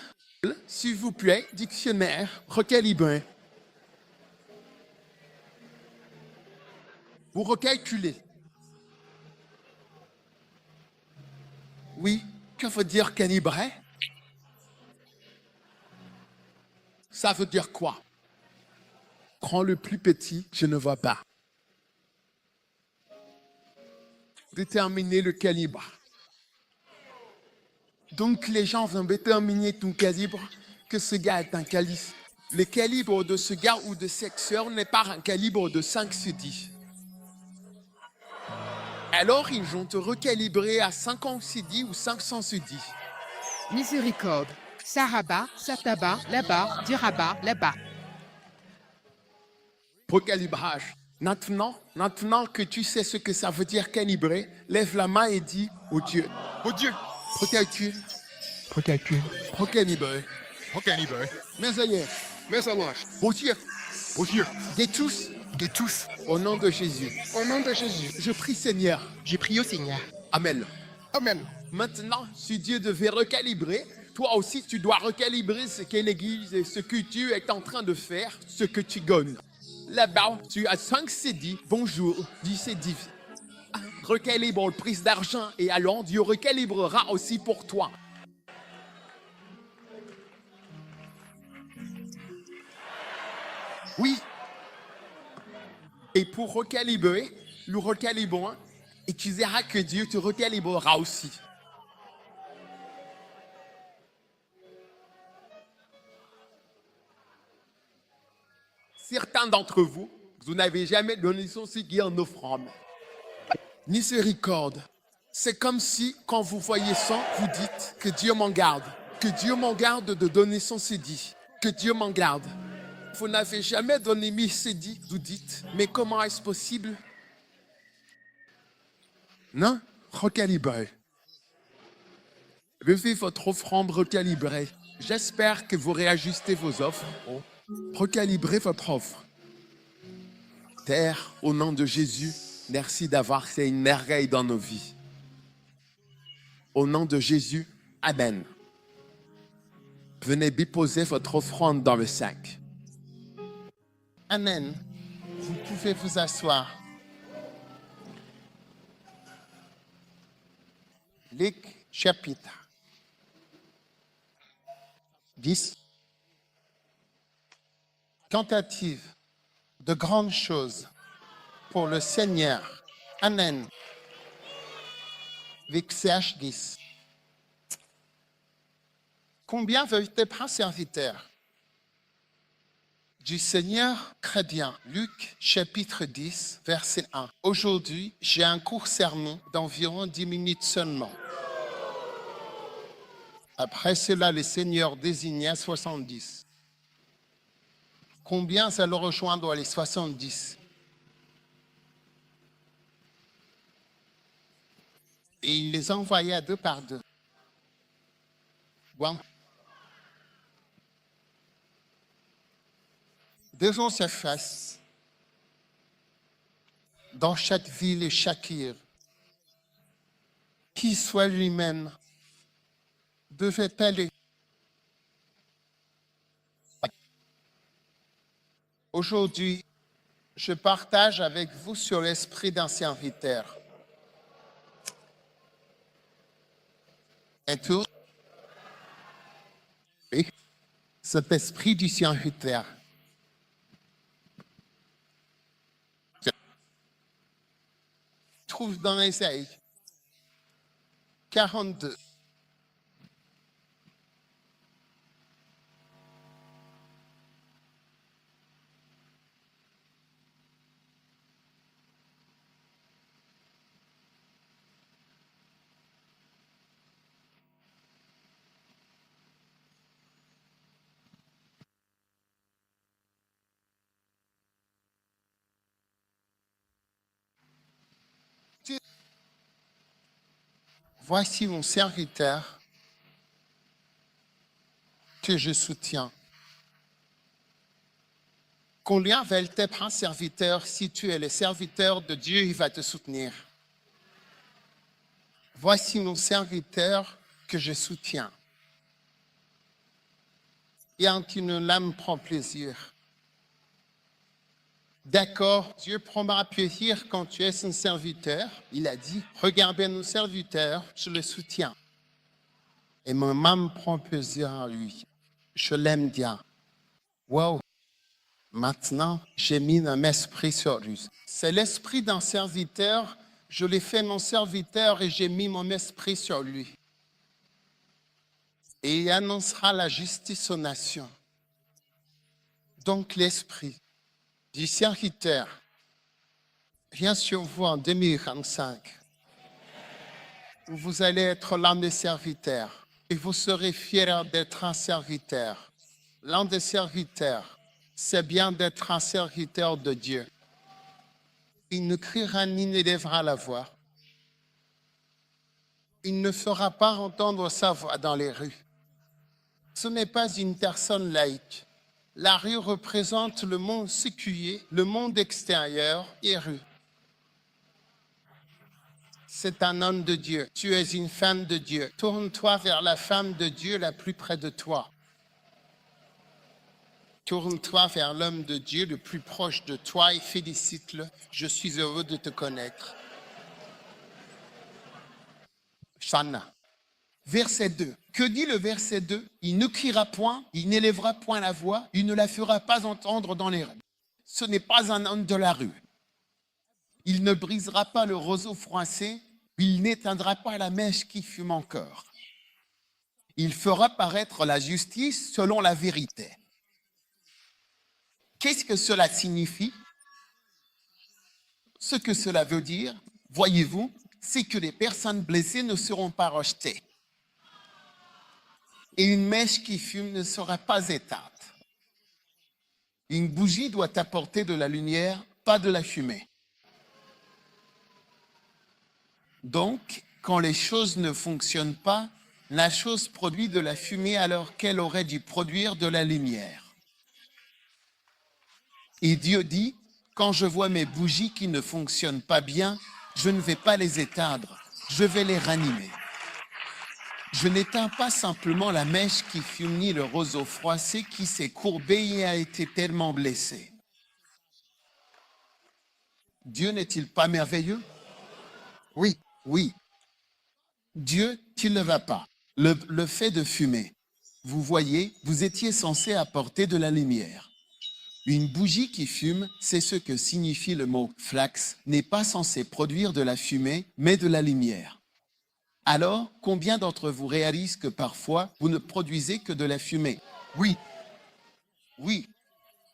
S'il vous plaît, dictionnaire, recalibrer. Vous recalculez. Oui, que veut dire calibrer? Ça veut dire quoi? Prends le plus petit, je ne vois pas. Déterminer le calibre. Donc les gens vont déterminer ton calibre, que ce gars est un calibre. Le calibre de ce gars ou de cette sœur n'est pas un calibre de 5 sur 10. Alors ils vont te recalibrer à 50 sur 10 ou 500 sur 10. Miséricorde. Saraba, Sataba, là-bas, Diraba, là-bas. Recalibrage. Maintenant que tu sais ce que ça veut dire calibrer, lève la main et dis au Dieu. Au Dieu. Recalcule, Recalcule. recalibrer. Recalibrer. Mes aïeux, Mais alors, au Dieu, au Dieu. des tous, De tous. au nom de Jésus. Au nom de Jésus. Je prie Seigneur. J'ai prié au Seigneur. Amen. Amen. Maintenant, si Dieu devait recalibrer, toi aussi tu dois recalibrer ce qu'est l'Église et ce que Dieu est en train de faire, ce que tu gagnes. Là-bas, tu as 5 CD. Bonjour, 10 CD. Recalibre le prix d'argent et alors Dieu recalibrera aussi pour toi. Oui. Et pour recalibrer, nous recalibrons et tu verras que Dieu te recalibrera aussi. Certains d'entre vous, vous n'avez jamais donné son séguier en offrande. Miséricorde. C'est comme si, quand vous voyez ça, vous dites que Dieu m'en garde. Que Dieu m'en garde de donner son sédit. Que Dieu m'en garde. Vous n'avez jamais donné 1000 sédits, vous dites, mais comment est-ce possible? Non, recalibrez. Levez votre offrande recalibrée. J'espère que vous réajustez vos offres. Recalibrez votre offre. Terre, au nom de Jésus, merci d'avoir fait une merveille dans nos vies. Au nom de Jésus, Amen. Venez déposer votre offrande dans le sac. Amen. Vous pouvez vous asseoir. Luc chapitre 10. Tentative de grandes choses pour le Seigneur. Amen. Luc CH10. Combien veut-il prendre serviteur du Seigneur chrétien? Luc chapitre 10, verset 1. Aujourd'hui, j'ai un court sermon d'environ 10 minutes seulement. Après cela, le Seigneur désigna 70. Combien ça le rejoindre les 70? Et il les envoya deux par deux. Bon. Devant sa face, dans chaque ville et chaque île, qui soit lui-même devait aller. Aujourd'hui, je partage avec vous sur l'esprit d'un serviteur. Et tout, oui, cet esprit du serviteur. Trouve dans Ésaïe 42. Voici mon serviteur que je soutiens. Combien va-t-il prendre serviteur? Si tu es le serviteur de Dieu, il va te soutenir. Voici mon serviteur que je soutiens. Et en qui une âme prend plaisir. D'accord, Dieu prendra plaisir quand tu es son serviteur. Il a dit, regardez nos serviteurs, je le soutiens. Et mon âme prend plaisir en lui. Je l'aime bien. Wow. Maintenant, j'ai mis mon esprit sur lui. C'est l'esprit d'un serviteur. Je l'ai fait mon serviteur et j'ai mis mon esprit sur lui. Et il annoncera la justice aux nations. Donc l'esprit du serviteur vient sur vous en 2025. Vous allez être l'un des serviteurs et vous serez fiers d'être un serviteur. L'un des serviteurs c'est bien d'être un serviteur de Dieu. Il ne criera ni n'élèvera la voix. Il ne fera pas entendre sa voix dans les rues. Ce n'est pas une personne laïque. La rue représente le monde séculier, le monde extérieur et rue. C'est un homme de Dieu. Tu es une femme de Dieu. Tourne-toi vers la femme de Dieu la plus près de toi. Tourne-toi vers l'homme de Dieu le plus proche de toi et félicite-le. Je suis heureux de te connaître. Shana. Verset 2. Que dit le verset 2? Il ne criera point, il n'élèvera point la voix, il ne la fera pas entendre dans les rues. Ce n'est pas un homme de la rue. Il ne brisera pas le roseau froissé, il n'éteindra pas la mèche qui fume encore. Il fera paraître la justice selon la vérité. Qu'est-ce que cela signifie? Ce que cela veut dire, voyez-vous, c'est que les personnes blessées ne seront pas rejetées. Et une mèche qui fume ne sera pas éteinte. Une bougie doit apporter de la lumière, pas de la fumée. Donc, quand les choses ne fonctionnent pas, la chose produit de la fumée alors qu'elle aurait dû produire de la lumière. Et Dieu dit, quand je vois mes bougies qui ne fonctionnent pas bien, je ne vais pas les éteindre, je vais les ranimer. Je n'éteins pas simplement la mèche qui fume ni le roseau froissé qui s'est courbé et a été tellement blessé. Dieu n'est-il pas merveilleux? Oui. Oui. Dieu, tu ne va pas. Le fait de fumer. Vous voyez, vous étiez censé apporter de la lumière. Une bougie qui fume, c'est ce que signifie le mot flax, n'est pas censé produire de la fumée, mais de la lumière. Alors, combien d'entre vous réalisent que parfois, vous ne produisez que de la fumée? Oui. Oui.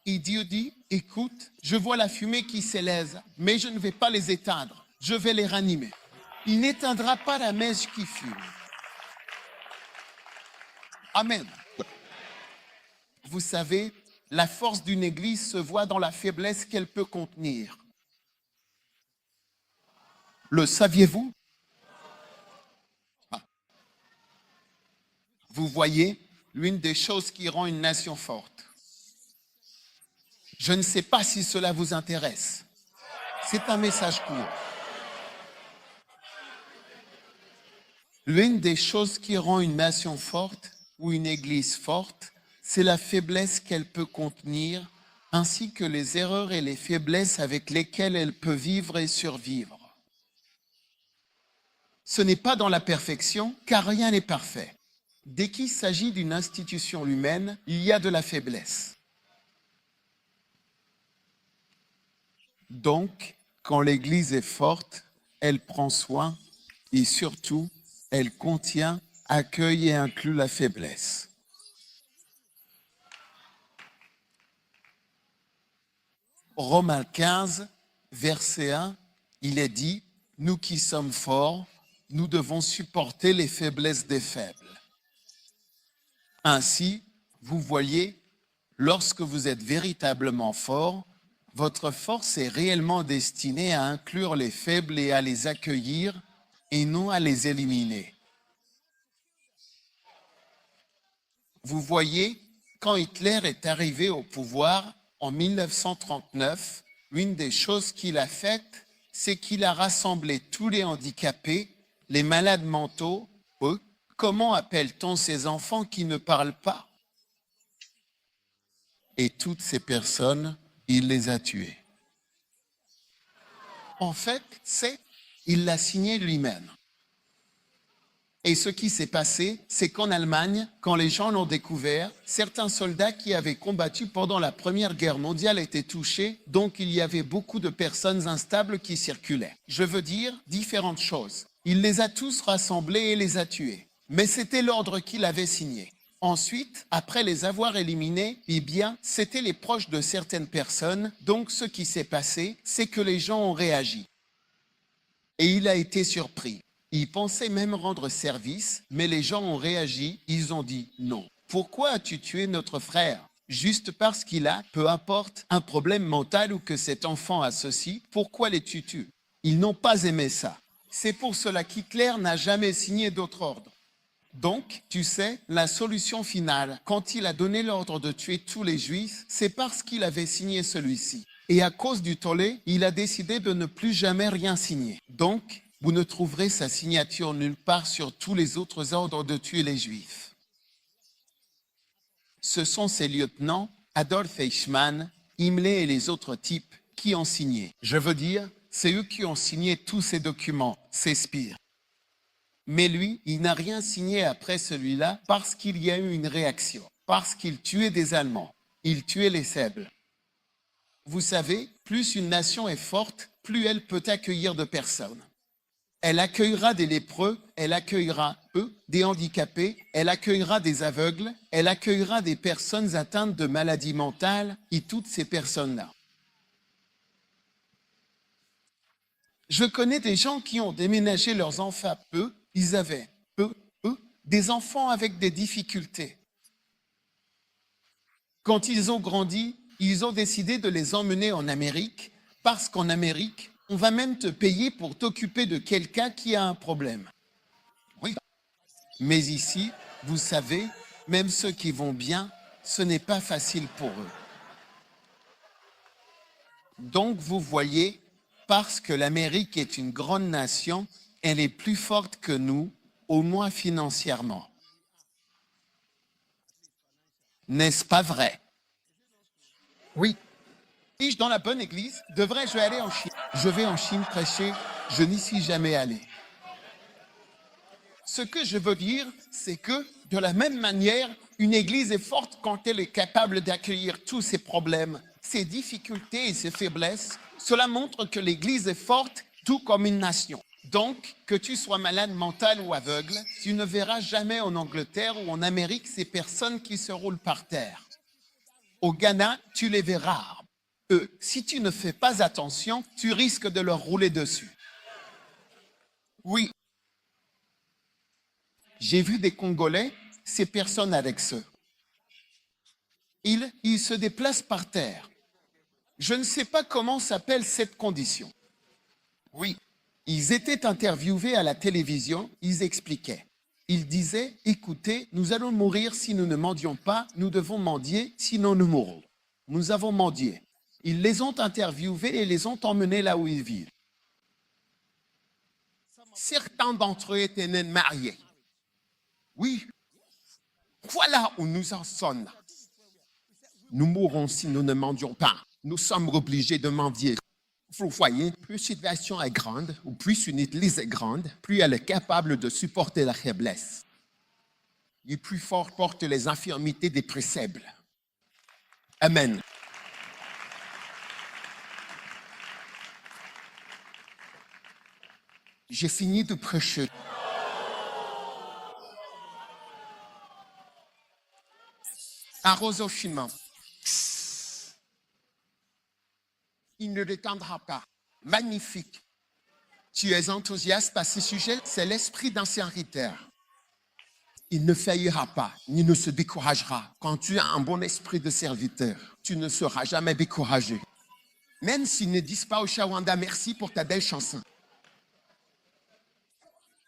Et Dieu dit, écoute, je vois la fumée qui s'élève, mais je ne vais pas les éteindre, je vais les ranimer. Il n'éteindra pas la mèche qui fume. Amen. Vous savez, la force d'une église se voit dans la faiblesse qu'elle peut contenir. Le saviez-vous? Vous voyez, l'une des choses qui rend une nation forte. Je ne sais pas si cela vous intéresse. C'est un message court. L'une des choses qui rend une nation forte ou une église forte, c'est la faiblesse qu'elle peut contenir, ainsi que les erreurs et les faiblesses avec lesquelles elle peut vivre et survivre. Ce n'est pas dans la perfection, car rien n'est parfait. Dès qu'il s'agit d'une institution humaine, il y a de la faiblesse. Donc, quand l'Église est forte, elle prend soin et surtout, elle contient, accueille et inclut la faiblesse. Romains 15, verset 1, il est dit, « Nous qui sommes forts, nous devons supporter les faiblesses des faibles. » Ainsi, vous voyez, lorsque vous êtes véritablement fort, votre force est réellement destinée à inclure les faibles et à les accueillir et non à les éliminer. Vous voyez, quand Hitler est arrivé au pouvoir en 1939, une des choses qu'il a faites, c'est qu'il a rassemblé tous les handicapés, les malades mentaux, eux. Comment appelle-t-on ces enfants qui ne parlent pas? Et toutes ces personnes, il les a tuées. En fait, il l'a signé lui-même. Et ce qui s'est passé, c'est qu'en Allemagne, quand les gens l'ont découvert, certains soldats qui avaient combattu pendant la Première Guerre mondiale étaient touchés, donc il y avait beaucoup de personnes instables qui circulaient. Je veux dire différentes choses. Il les a tous rassemblés et les a tués. Mais c'était l'ordre qu'il avait signé. Ensuite, après les avoir éliminés, eh bien, c'était les proches de certaines personnes. Donc, ce qui s'est passé, c'est que les gens ont réagi. Et il a été surpris. Il pensait même rendre service, mais les gens ont réagi. Ils ont dit non. Pourquoi as-tu tué notre frère? juste parce qu'il a, peu importe, un problème mental ou que cet enfant a ceci, pourquoi les tues-tu? Ils n'ont pas aimé ça. C'est pour cela qu'Hitler n'a jamais signé d'autre ordre. Donc, tu sais, la solution finale, quand il a donné l'ordre de tuer tous les Juifs, c'est parce qu'il avait signé celui-ci. Et à cause du tollé, il a décidé de ne plus jamais rien signer. Donc, vous ne trouverez sa signature nulle part sur tous les autres ordres de tuer les Juifs. Ce sont ces lieutenants, Adolf Eichmann, Himmler et les autres types, qui ont signé. Je veux dire, c'est eux qui ont signé tous ces documents, ces spires. Mais lui, il n'a rien signé après celui-là parce qu'il y a eu une réaction, parce qu'il tuait des Allemands, il tuait les faibles. Vous savez, plus une nation est forte, plus elle peut accueillir de personnes. Elle accueillera des lépreux, elle accueillera, des handicapés, elle accueillera des aveugles, elle accueillera des personnes atteintes de maladies mentales et toutes ces personnes-là. Je connais des gens qui ont déménagé leurs enfants, ils avaient, des enfants avec des difficultés. Quand ils ont grandi, ils ont décidé de les emmener en Amérique, parce qu'en Amérique, on va même te payer pour t'occuper de quelqu'un qui a un problème. Oui. Mais ici, vous savez, même ceux qui vont bien, ce n'est pas facile pour eux. Donc, vous voyez, parce que l'Amérique est une grande nation, elle est plus forte que nous, au moins financièrement. N'est-ce pas vrai? Oui. Suis-je dans la bonne église? Devrais-je aller en Chine? Je vais en Chine prêcher, je n'y suis jamais allé. Ce que je veux dire, c'est que, de la même manière, une église est forte quand elle est capable d'accueillir tous ses problèmes, ses difficultés et ses faiblesses. Cela montre que l'église est forte, tout comme une nation. Donc, que tu sois malade mental ou aveugle, tu ne verras jamais en Angleterre ou en Amérique ces personnes qui se roulent par terre. Au Ghana, tu les verras. Si tu ne fais pas attention, tu risques de leur rouler dessus. Oui. J'ai vu des Congolais, ces personnes avec eux. Ils se déplacent par terre. Je ne sais pas comment s'appelle cette condition. Oui. Ils étaient interviewés à la télévision, ils expliquaient. Ils disaient, écoutez, nous allons mourir si nous ne mendions pas, nous devons mendier, sinon nous mourrons. Nous avons mendié. Ils les ont interviewés et les ont emmenés là où ils vivent. Certains d'entre eux étaient nés mariés. Oui. Voilà où nous en sommes. Nous mourrons si nous ne mendions pas. Nous sommes obligés de mendier. Vous voyez, plus une situation est grande, ou plus une église est grande, plus elle est capable de supporter la faiblesse. Les plus forts portent les infirmités des plus faibles. Amen. J'ai fini de prêcher. Arrose au chemin. Il ne détendra pas. Magnifique. Tu es enthousiaste à ce sujet, c'est l'esprit d'un serviteur. Il ne faillira pas, ni ne se découragera. Quand tu as un bon esprit de serviteur, tu ne seras jamais découragé. Même s'ils ne disent pas au Shawanda, merci pour ta belle chanson.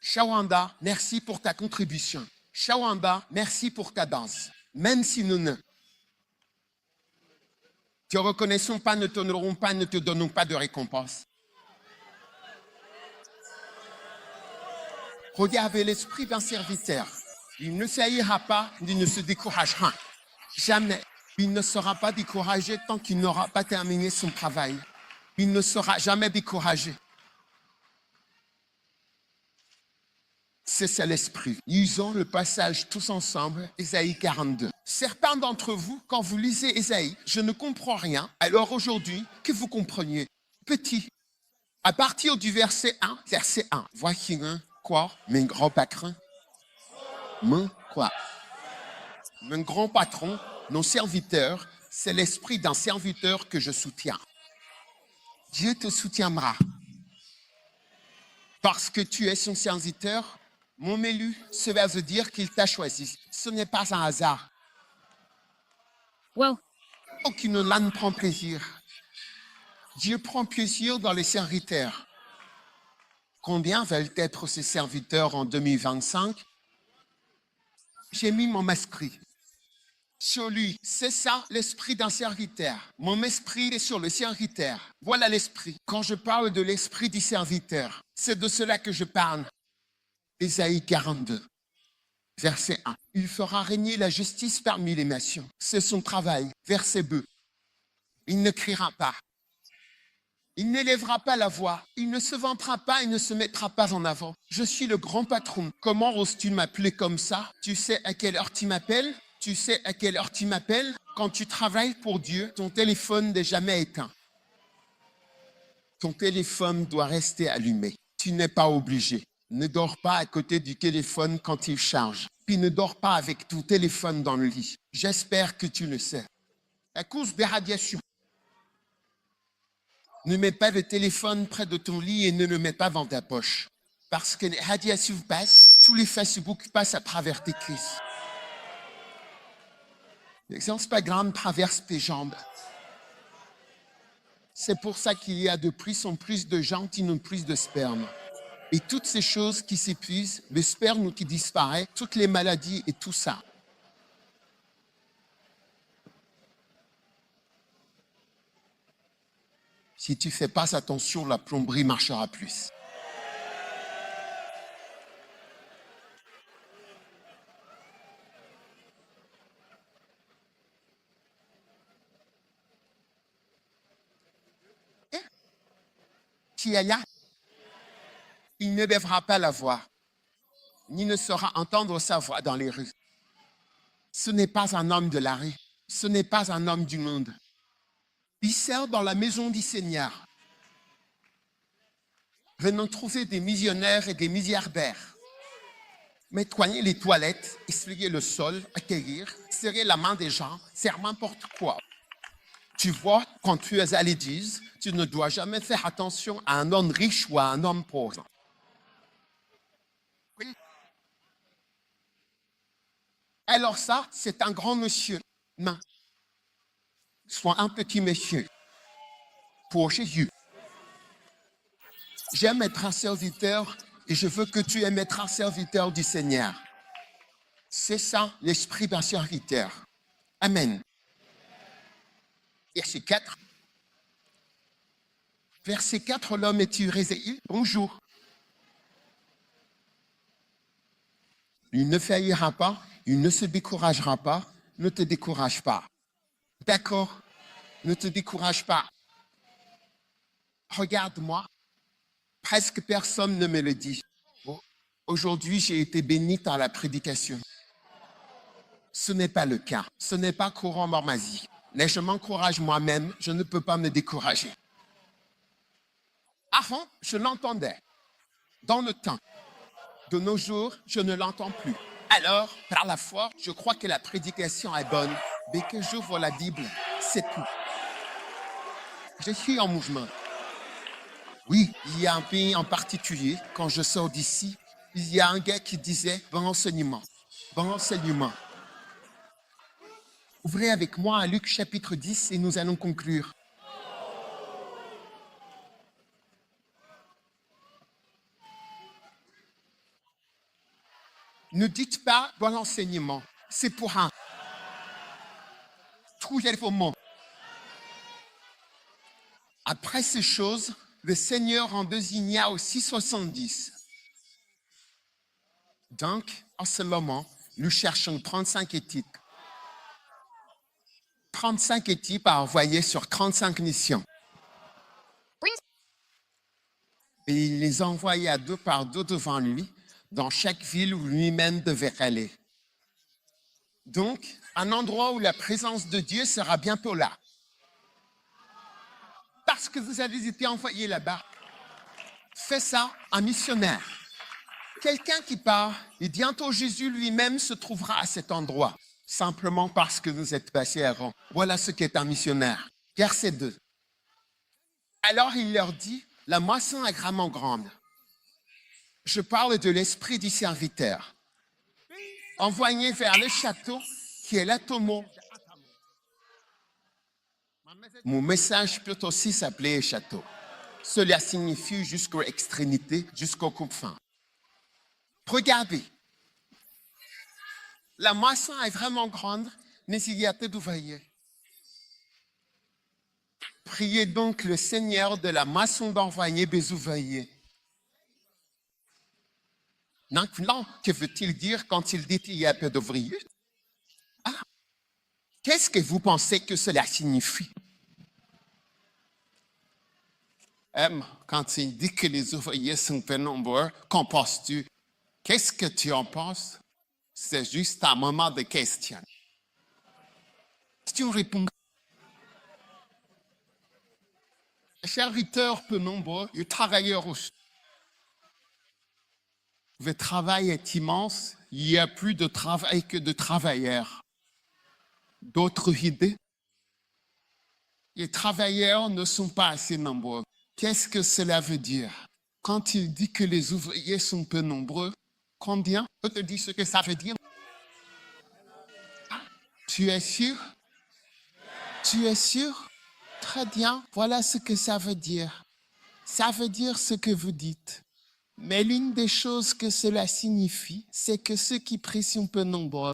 Shawanda, merci pour ta contribution. Shawanda, merci pour ta danse. Même si nous ne te reconnaissons pas, ne t'honorons pas, ne te donnons pas de récompense. Regardez l'esprit d'un serviteur. Il ne faillira pas, il ne se découragera. Jamais. Il ne sera pas découragé tant qu'il n'aura pas terminé son travail. Il ne sera jamais découragé. C'est l'esprit. Lisons le passage tous ensemble, Ésaïe 42. Certains d'entre vous, quand vous lisez Ésaïe, je ne comprends rien. Alors aujourd'hui, que vous compreniez. Petit. À partir du verset 1, voici quoi, mon grand patron. Quoi? Mon grand patron, nos serviteurs, c'est l'esprit d'un serviteur que je soutiens. Dieu te soutiendra. Parce que tu es son serviteur, mon élu, cela veut dire qu'il t'a choisi. Ce n'est pas un hasard. Wow. Aucune l'âne prend plaisir. Dieu prend plaisir dans les serviteurs. Combien veulent être ces serviteurs en 2025? J'ai mis mon esprit sur lui. C'est ça l'esprit d'un serviteur. Mon esprit est sur le serviteur. Voilà l'esprit. Quand je parle de l'esprit du serviteur, c'est de cela que je parle. Ésaïe 42, verset 1. Il fera régner la justice parmi les nations. C'est son travail. Verset 2. Il ne criera pas. Il n'élèvera pas la voix. Il ne se vantera pas et ne se mettra pas en avant. Je suis le grand patron. Comment oses-tu m'appeler comme ça? Tu sais à quelle heure tu m'appelles? Tu sais à quelle heure tu m'appelles? Quand tu travailles pour Dieu, ton téléphone n'est jamais éteint. Ton téléphone doit rester allumé. Tu n'es pas obligé. Ne dors pas à côté du téléphone quand il charge. Puis ne dors pas avec ton téléphone dans le lit. J'espère que tu le sais. À cause des radiations. Ne mets pas le téléphone près de ton lit et ne le mets pas dans ta poche. Parce que les radiations passent, tous les Facebook passent à travers tes crises. Les Instagram traversent tes jambes. C'est pour ça qu'il y a de plus en plus de gens qui n'ont plus de sperme. Et toutes ces choses qui s'épuisent, le sperme qui disparaît, toutes les maladies et tout ça. Si tu ne fais pas attention, la plomberie marchera plus. Qui est là? Il ne lèvera pas la voix, ni ne saura entendre sa voix dans les rues. Ce n'est pas un homme de la rue, ce n'est pas un homme du monde. Il sert dans la maison du Seigneur. Venons trouver des millionnaires et des milliardaires. Nettoyer les toilettes, essuyer le sol, accueillir, serrer la main des gens, faire n'importe quoi. Tu vois, quand tu es à l'église, tu ne dois jamais faire attention à un homme riche ou à un homme pauvre. Oui. Alors ça, c'est un grand monsieur. Non. Soit un petit monsieur. Pour Jésus. J'aime être un serviteur et je veux que tu aimes être un serviteur du Seigneur. C'est ça l'esprit d'un serviteur. Amen. Verset 4. Verset 4, l'homme est Ésaïe. Bonjour. Il ne faillira pas, il ne se découragera pas, ne te décourage pas. D'accord? Ne te décourage pas. Regarde-moi. Presque personne ne me le dit. Aujourd'hui, j'ai été béni par la prédication. Ce n'est pas le cas. Ce n'est pas courant dans ma vie. Mais je m'encourage moi-même. Je ne peux pas me décourager. Avant, je l'entendais. Dans le temps. De nos jours, je ne l'entends plus. Alors, par la foi, je crois que la prédication est bonne. Dès que j'ouvre la Bible, c'est tout. Je suis en mouvement. Oui, il y a un pays en particulier, quand je sors d'ici, il y a un gars qui disait « Bon enseignement, bon enseignement ». Ouvrez avec moi à Luc chapitre 10 et nous allons conclure. Ne dites pas « Bon enseignement », c'est pour un. Trouvez le mot. Après ces choses, le Seigneur en désigna aussi 70. Donc, en ce moment, nous cherchons 35 équipes. 35 équipes à envoyer sur 35 missions. Et il les envoya deux par deux devant lui, dans chaque ville où lui-même devait aller. Donc, un endroit où la présence de Dieu sera bientôt là. Parce que vous avez été envoyé là-bas. Fais ça un missionnaire. Quelqu'un qui part, et bientôt Jésus lui-même se trouvera à cet endroit, simplement parce que vous êtes passé avant. Voilà ce qu'est un missionnaire. Verset 2. Alors il leur dit, la moisson est vraiment grande. Je parle de l'esprit du serviteur. Envoyé vers le château qui est l'Atomo. Mon message peut aussi s'appeler château. Cela signifie jusqu'aux extrémités, jusqu'au coupe-fin. Regardez. La moisson est vraiment grande, mais il y a peu d'ouvriers. Priez donc le Seigneur de la moisson d'envoyer des ouvriers. Maintenant, que veut-il dire quand il dit qu'il y a peu d'ouvriers? Ah, qu'est-ce que vous pensez que cela signifie? Quand il dit que les ouvriers sont peu nombreux, qu'en penses-tu? Qu'est-ce que tu en penses? C'est juste un moment de question. Si tu réponds, les serviteurs peu nombreux, les travailleurs aussi. Le travail est immense, il y a plus de travail que de travailleurs. D'autres idées? Les travailleurs ne sont pas assez nombreux. Qu'est-ce que cela veut dire? Quand il dit que les ouvriers sont peu nombreux, combien? Je te dis ce que ça veut dire. Tu es sûr? Tu es sûr? Très bien, voilà ce que ça veut dire. Ça veut dire ce que vous dites. Mais l'une des choses que cela signifie, c'est que ceux qui prient sont peu nombreux.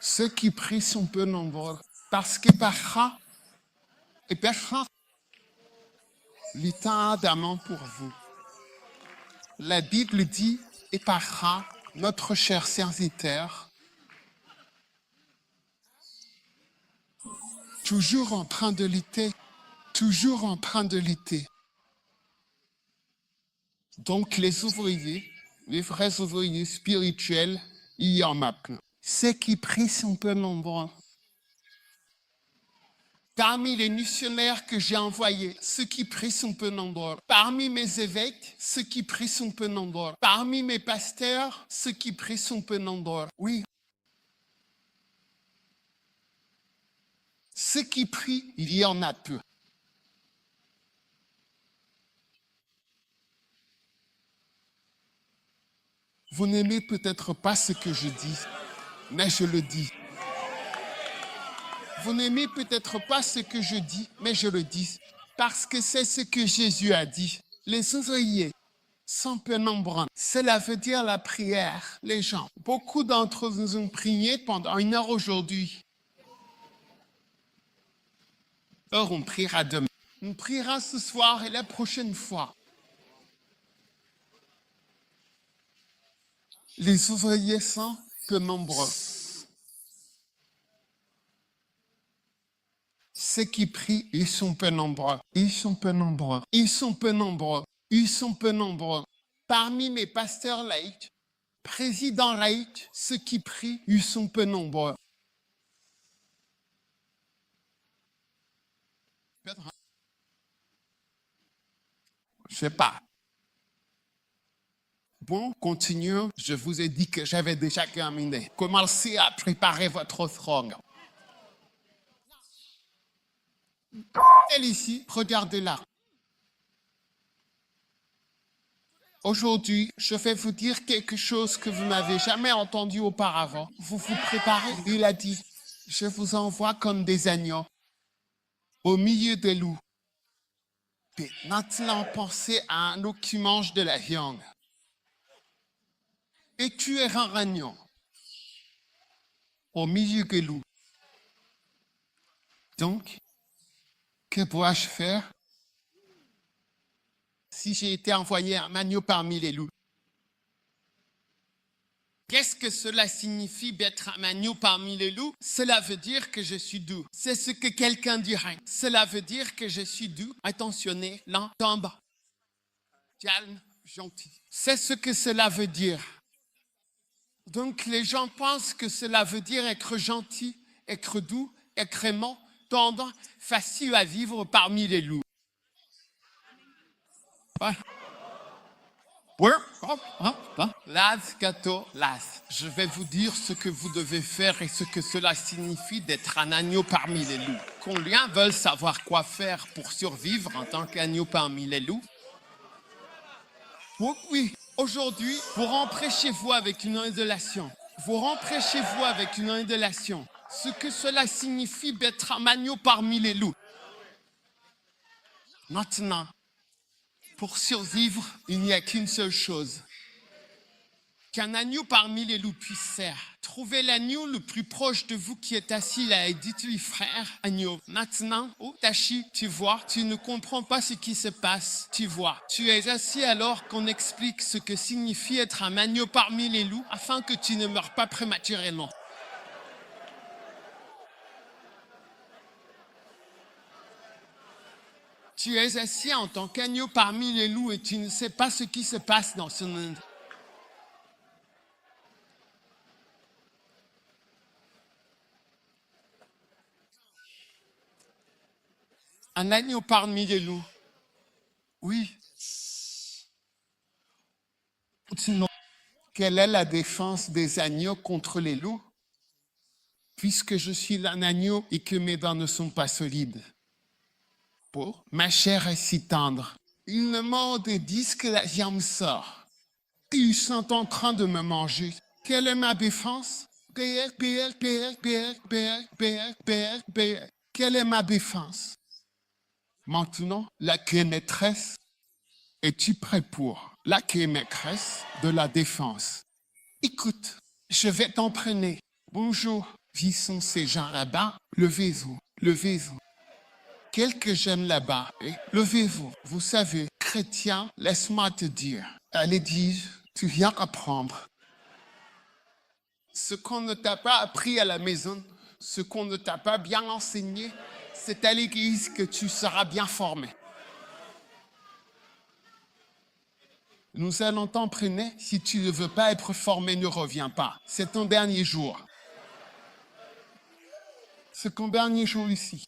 Ceux qui prient sont peu nombreux. Parce que parfois, et parfois, le temps d'amant pour vous. La Bible dit, et parfois, notre cher serviteur, toujours en train de lutter, toujours en train de lutter. Donc les ouvriers, les vrais ouvriers spirituels, il y en a plein. Ceux qui prient sont peu nombreux. Parmi les missionnaires que j'ai envoyés, ceux qui prient sont peu nombreux. Parmi mes évêques, ceux qui prient sont peu nombreux. Parmi mes pasteurs, ceux qui prient sont peu nombreux. Oui. Ceux qui prient, il y en a peu. Vous n'aimez peut-être pas ce que je dis, mais je le dis. Vous n'aimez peut-être pas ce que je dis, mais je le dis. Parce que c'est ce que Jésus a dit. Les ouvriers sont peu nombreux. Cela veut dire la prière, les gens. Beaucoup d'entre vous ont prié pendant 1 heure aujourd'hui. Or, on priera demain. On priera ce soir et la prochaine fois. Les ouvriers sont peu nombreux. Ceux qui prient, ils sont peu nombreux. Ils sont peu nombreux. Ils sont peu nombreux. Ils sont peu nombreux. Parmi mes pasteurs laïcs, présidents laïcs, ceux qui prient, ils sont peu nombreux. Je sais pas. Bon, continuons. Je vous ai dit que j'avais déjà terminé. Commencez à préparer votre offrande. Elle ici, regardez-la. Aujourd'hui, je vais vous dire quelque chose que vous n'avez jamais entendu auparavant. Vous vous préparez? Il a dit, je vous envoie comme des agneaux au milieu des loups. Puis maintenant, pensez à un loup qui mange de la viande. Et tu es un agneau au milieu des loups. Donc, que dois-je faire si j'ai été envoyé un agneau parmi les loups? Qu'est-ce que cela signifie d'être un agneau parmi les loups? Cela veut dire que je suis doux. C'est ce que quelqu'un dirait. Cela veut dire que je suis doux, attentionné, lent, tendre, calme, gentil. C'est ce que cela veut dire. Donc les gens pensent que cela veut dire être gentil, être doux, être aimant, tendre, facile à vivre parmi les loups. Voilà. Las gato las. Je vais vous dire ce que vous devez faire et ce que cela signifie d'être un agneau parmi les loups. Combien veulent savoir quoi faire pour survivre en tant qu'agneau parmi les loups? Oh oui, aujourd'hui, vous rentrez chez vous avec une révélation. Vous rentrez chez vous avec une révélation. Ce que cela signifie d'être un agneau parmi les loups. Maintenant, pour survivre, il n'y a qu'une seule chose. Qu'un agneau parmi les loups puisse faire. Trouvez l'agneau le plus proche de vous qui est assis là et dites-lui, frère, agneau. Maintenant, oh Tachi, tu vois, tu ne comprends pas ce qui se passe. Tu vois, tu es assis alors qu'on explique ce que signifie être un agneau parmi les loups afin que tu ne meurs pas prématurément. Tu es assis en tant qu'agneau parmi les loups et tu ne sais pas ce qui se passe dans ce monde. Un agneau parmi les loups. Oui. Sinon, quelle est la défense des agneaux contre les loups? Puisque je suis un agneau et que mes dents ne sont pas solides. Pour ma chair est si tendre. Ils me mordent et disent que la viande sort. Ils sont en train de me manger. Quelle est ma défense? Quelle est ma défense? Maintenant, la quai maîtresse, es-tu prêt pour la quai maîtresse de la défense? Écoute, je vais t'entraîner. Bonjour, qui sont ces gens là-bas? Levez-vous, levez-vous. Quelques jeunes là-bas, levez-vous. Vous savez, chrétien, laisse-moi te dire. Allez, dis, tu viens apprendre. Ce qu'on ne t'a pas appris à la maison, ce qu'on ne t'a pas bien enseigné, c'est à l'église que tu seras bien formé. Nous allons t'entraîner. Si tu ne veux pas être formé, ne reviens pas. C'est ton dernier jour. C'est ton dernier jour ici.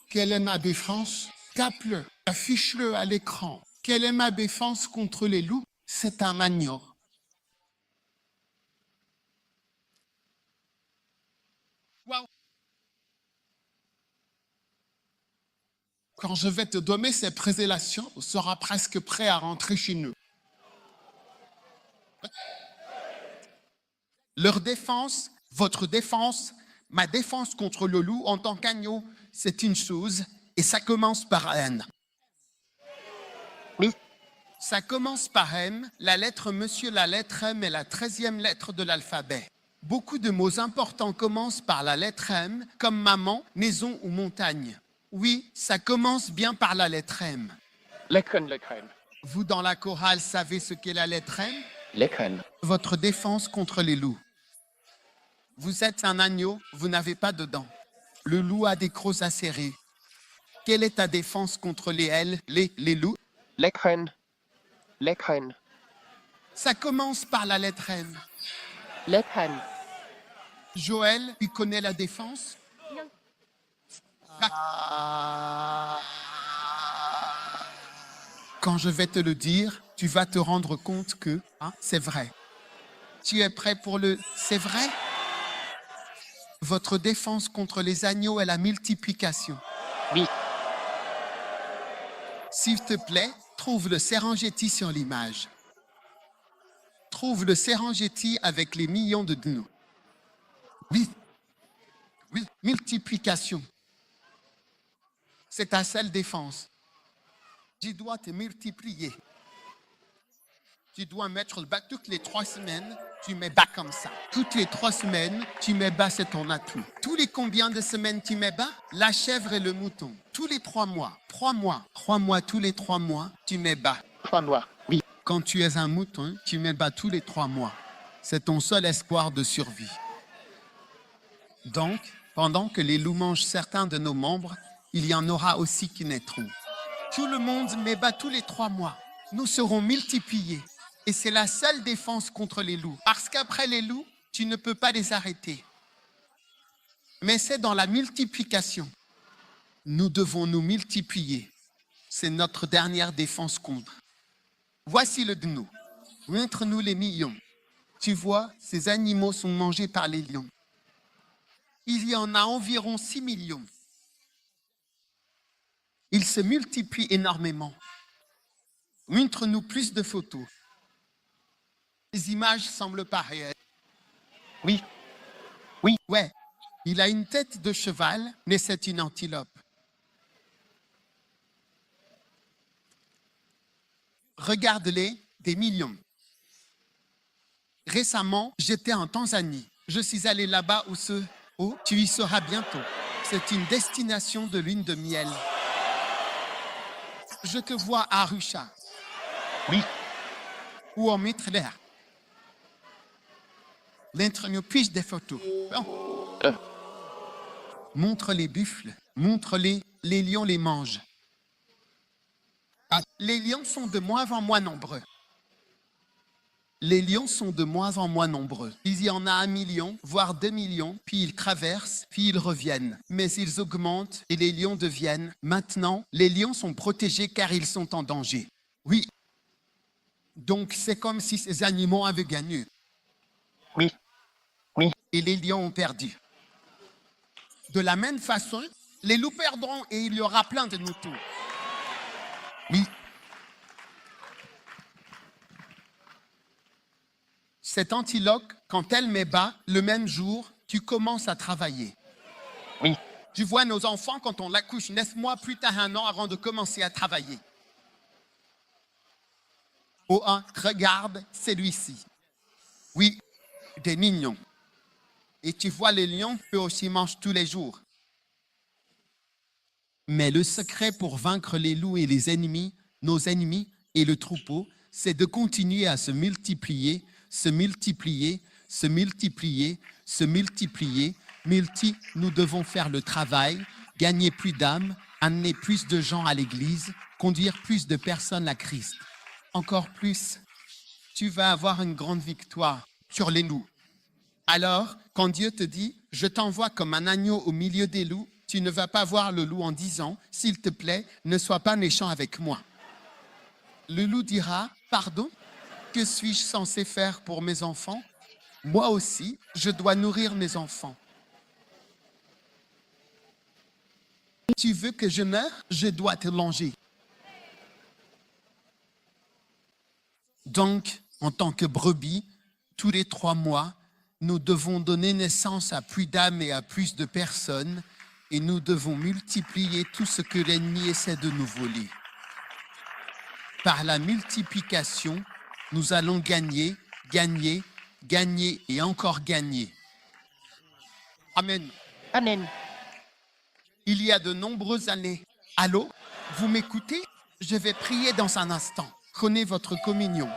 Quelle est ma défense? Tape-le, affiche-le à l'écran. Quelle est ma défense contre les loups? C'est un agneau. Wow. Quand je vais te donner cette présélection, tu seras presque prêt à rentrer chez nous. Leur défense, votre défense, ma défense contre le loup en tant qu'agneau, c'est une chose et ça commence par N. Oui. Ça commence par M, la lettre monsieur, la lettre M est la 13e lettre de l'alphabet. Beaucoup de mots importants commencent par la lettre M, comme maman, maison ou montagne. Oui, ça commence bien par la lettre M. Lecken, lecken. Vous, dans la chorale, savez ce qu'est la lettre M? Lecken. Votre défense contre les loups. Vous êtes un agneau, vous n'avez pas de dents. Le loup a des crocs acérés. Quelle est ta défense contre les loups? Lecken. Lecken. Ça commence par la lettre M. Lecken. Joël, tu connais la défense? Quand je vais te le dire, tu vas te rendre compte que c'est vrai. Tu es prêt pour le « c'est vrai » ? Votre défense contre les agneaux est la multiplication. Oui. S'il te plaît, trouve le Serengeti sur l'image. Trouve le Serengeti avec les millions de gnous. Oui. Oui, multiplication. C'est ta seule défense. Tu dois te multiplier. Tu dois mettre le bas toutes les 3 semaines, tu mets bas comme ça. Toutes les 3 semaines, tu mets bas, c'est ton atout. Tous les combien de semaines tu mets bas? La chèvre et le mouton. Tous les 3 mois. 3 mois. 3 mois, tous les 3 mois, tu mets bas. 3 mois. Oui. Quand tu es un mouton, tu mets bas tous les 3 mois. C'est ton seul espoir de survie. Donc, pendant que les loups mangent certains de nos membres, il y en aura aussi qui naîtront. Tout le monde met bas tous les 3 mois. Nous serons multipliés. Et c'est la seule défense contre les loups. Parce qu'après les loups, tu ne peux pas les arrêter. Mais c'est dans la multiplication. Nous devons nous multiplier. C'est notre dernière défense contre. Voici le gnou. Montre-nous les millions. Tu vois, ces animaux sont mangés par les lions. Il y en a environ 6 millions. Ils se multiplient énormément. Montre-nous plus de photos. Les images semblent pas réelles. Oui. Ouais, il a une tête de cheval, mais c'est une antilope. Regarde-les, des millions. Récemment, j'étais en Tanzanie. Je suis allé là-bas où tu y seras bientôt. C'est une destination de lune de miel. Je te vois à Arusha. Oui. Ou en Mittler. Montre-nous plus des photos. Bon. Montre les buffles. Montre-les. Les lions les mangent. Les lions sont de moins en moins nombreux. Les lions sont de moins en moins nombreux. Il y en a 1 million, voire 2 millions, puis ils traversent, puis ils reviennent. Mais ils augmentent et les lions deviennent. Maintenant, les lions sont protégés car ils sont en danger. Oui. Donc c'est comme si ces animaux avaient gagné. Oui. Et les lions ont perdu. De la même façon, les loups perdront et il y aura plein de moutons. Oui. Cette antilope, quand elle met bas, le même jour, tu commences à travailler. Oui. Tu vois nos enfants, quand on l'accouche 9 mois plus tard, 1 an avant de commencer à travailler. Oh, regarde celui-ci. Oui, des mignons. Et tu vois, les lions, eux aussi mangent tous les jours. Mais le secret pour vaincre les loups et les ennemis, nos ennemis et le troupeau, c'est de continuer à se multiplier, se multiplier, se multiplier, se multiplier. Nous devons faire le travail, gagner plus d'âmes, amener plus de gens à l'église, conduire plus de personnes à Christ. Encore plus, tu vas avoir une grande victoire sur les loups. Alors, quand Dieu te dit, je t'envoie comme un agneau au milieu des loups, tu ne vas pas voir le loup en disant, s'il te plaît, ne sois pas méchant avec moi. Le loup dira, pardon, que suis-je censé faire pour mes enfants? Moi aussi, je dois nourrir mes enfants. Tu veux que je meure? Je dois te manger. Donc, en tant que brebis, tous les 3 mois, nous devons donner naissance à plus d'âmes et à plus de personnes, et nous devons multiplier tout ce que l'ennemi essaie de nous voler. Par la multiplication, nous allons gagner, gagner, gagner et encore gagner. Amen. Amen. Il y a de nombreuses années. Allô? Vous m'écoutez? Je vais prier dans un instant. Prenez votre communion.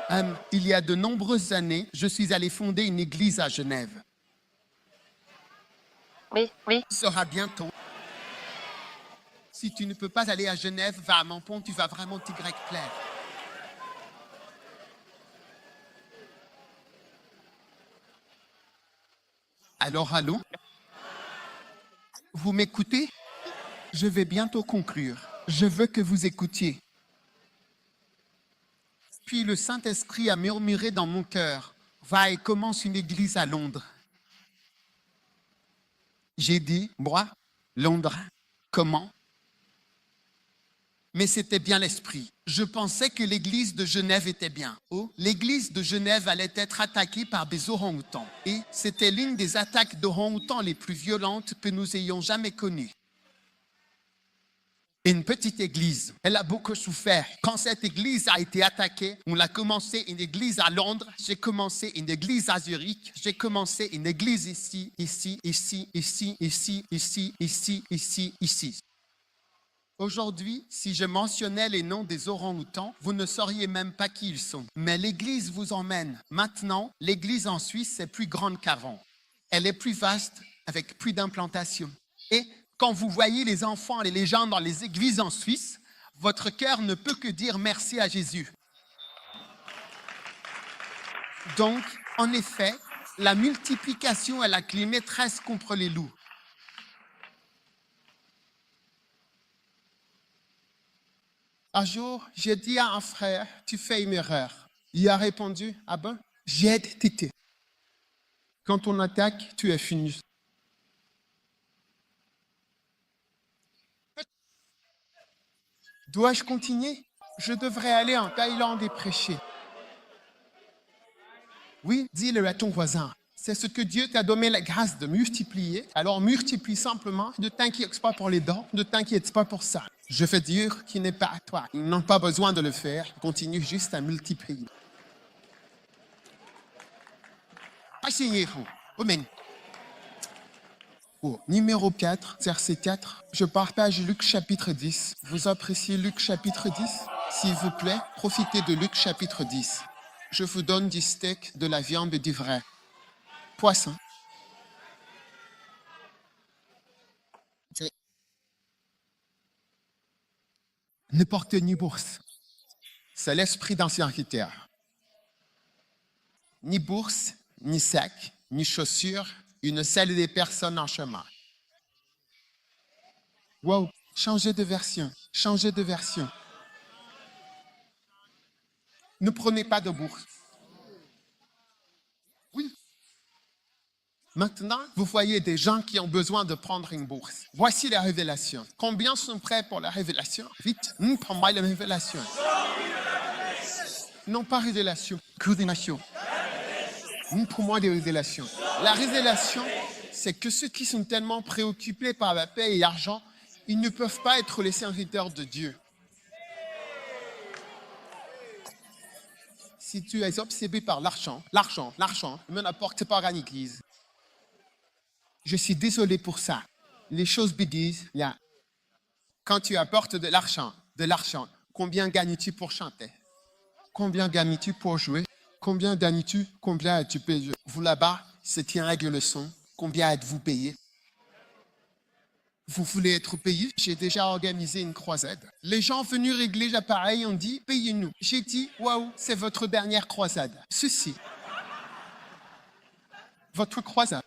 Il y a de nombreuses années, je suis allé fonder une église à Genève. Oui. Sera bientôt. Si tu ne peux pas aller à Genève, va à Menton, tu vas vraiment t'y plaire. Alors, allô? Vous m'écoutez? Je vais bientôt conclure. Je veux que vous écoutiez. Puis le Saint-Esprit a murmuré dans mon cœur, va et commence une église à Londres. J'ai dit, moi, Londres, comment? Mais c'était bien l'esprit. Je pensais que l'église de Genève était bien. Oh, l'église de Genève allait être attaquée par des orang-outans. Et c'était l'une des attaques d'orang-outans les plus violentes que nous ayons jamais connues. Une petite église, elle a beaucoup souffert. Quand cette église a été attaquée, on a commencé une église à Londres, j'ai commencé une église à Zurich, j'ai commencé une église ici, ici, ici, ici, ici, ici, ici, ici, ici. Aujourd'hui, si je mentionnais les noms des orang-outans, vous ne sauriez même pas qui ils sont. Mais l'église vous emmène. Maintenant, l'église en Suisse est plus grande qu'avant. Elle est plus vaste, avec plus d'implantations. Et quand vous voyez les enfants et les gens dans les églises en Suisse, votre cœur ne peut que dire merci à Jésus. Donc, en effet, la multiplication est la clé maîtresse contre les loups. Un jour, j'ai dit à un frère, tu fais une erreur. Il a répondu, ah ben, j'ai été. Quand on attaque, tu es fini. Dois-je continuer? Je devrais aller en Thaïlande et prêcher. Oui, dis-le à ton voisin. C'est ce que Dieu t'a donné la grâce de multiplier. Alors multiplie simplement. Ne t'inquiète pas pour les dents. Ne t'inquiète pas pour ça. Je veux dire qu'il n'est pas à toi. Ils n'ont pas besoin de le faire. Continue juste à multiplier. Asseyez-vous. Amen. Oh, numéro 4, verset 4. Je partage Luc chapitre 10. Vous appréciez Luc chapitre 10? S'il vous plaît, profitez de Luc chapitre 10. Je vous donne du steak, de la viande et du vrai poisson. Ne portez ni bourse. C'est l'esprit d'un serviteur. Ni bourse, ni sac, ni chaussures, une seule des personnes en chemin. Wow, changez de version, changez de version. Ne prenez pas de bourse. Oui. Maintenant, vous voyez des gens qui ont besoin de prendre une bourse. Voici la révélation. Combien sont prêts pour la révélation? Vite, prends-moi la révélation. Non, pas révélation, coordination. Pour moi, des révélations. La révélation, c'est que ceux qui sont tellement préoccupés par la paix et l'argent, ils ne peuvent pas être les serviteurs de Dieu. Si tu es obsédé par l'argent, ne n'apporte pas à l'église. Je suis désolé pour ça. Les choses disent, là, quand tu apportes de l'argent, combien gagnes-tu pour chanter? Combien gagnes-tu pour jouer? Combien gagnes-tu? Combien as-tu payé? Vous là-bas, c'est une règle leçon. Combien êtes-vous payé? Vous voulez être payé? J'ai déjà organisé une croisade. Les gens venus régler l'appareil ont dit, payez-nous. J'ai dit, waouh, c'est votre dernière croisade. Ceci. Votre croisade.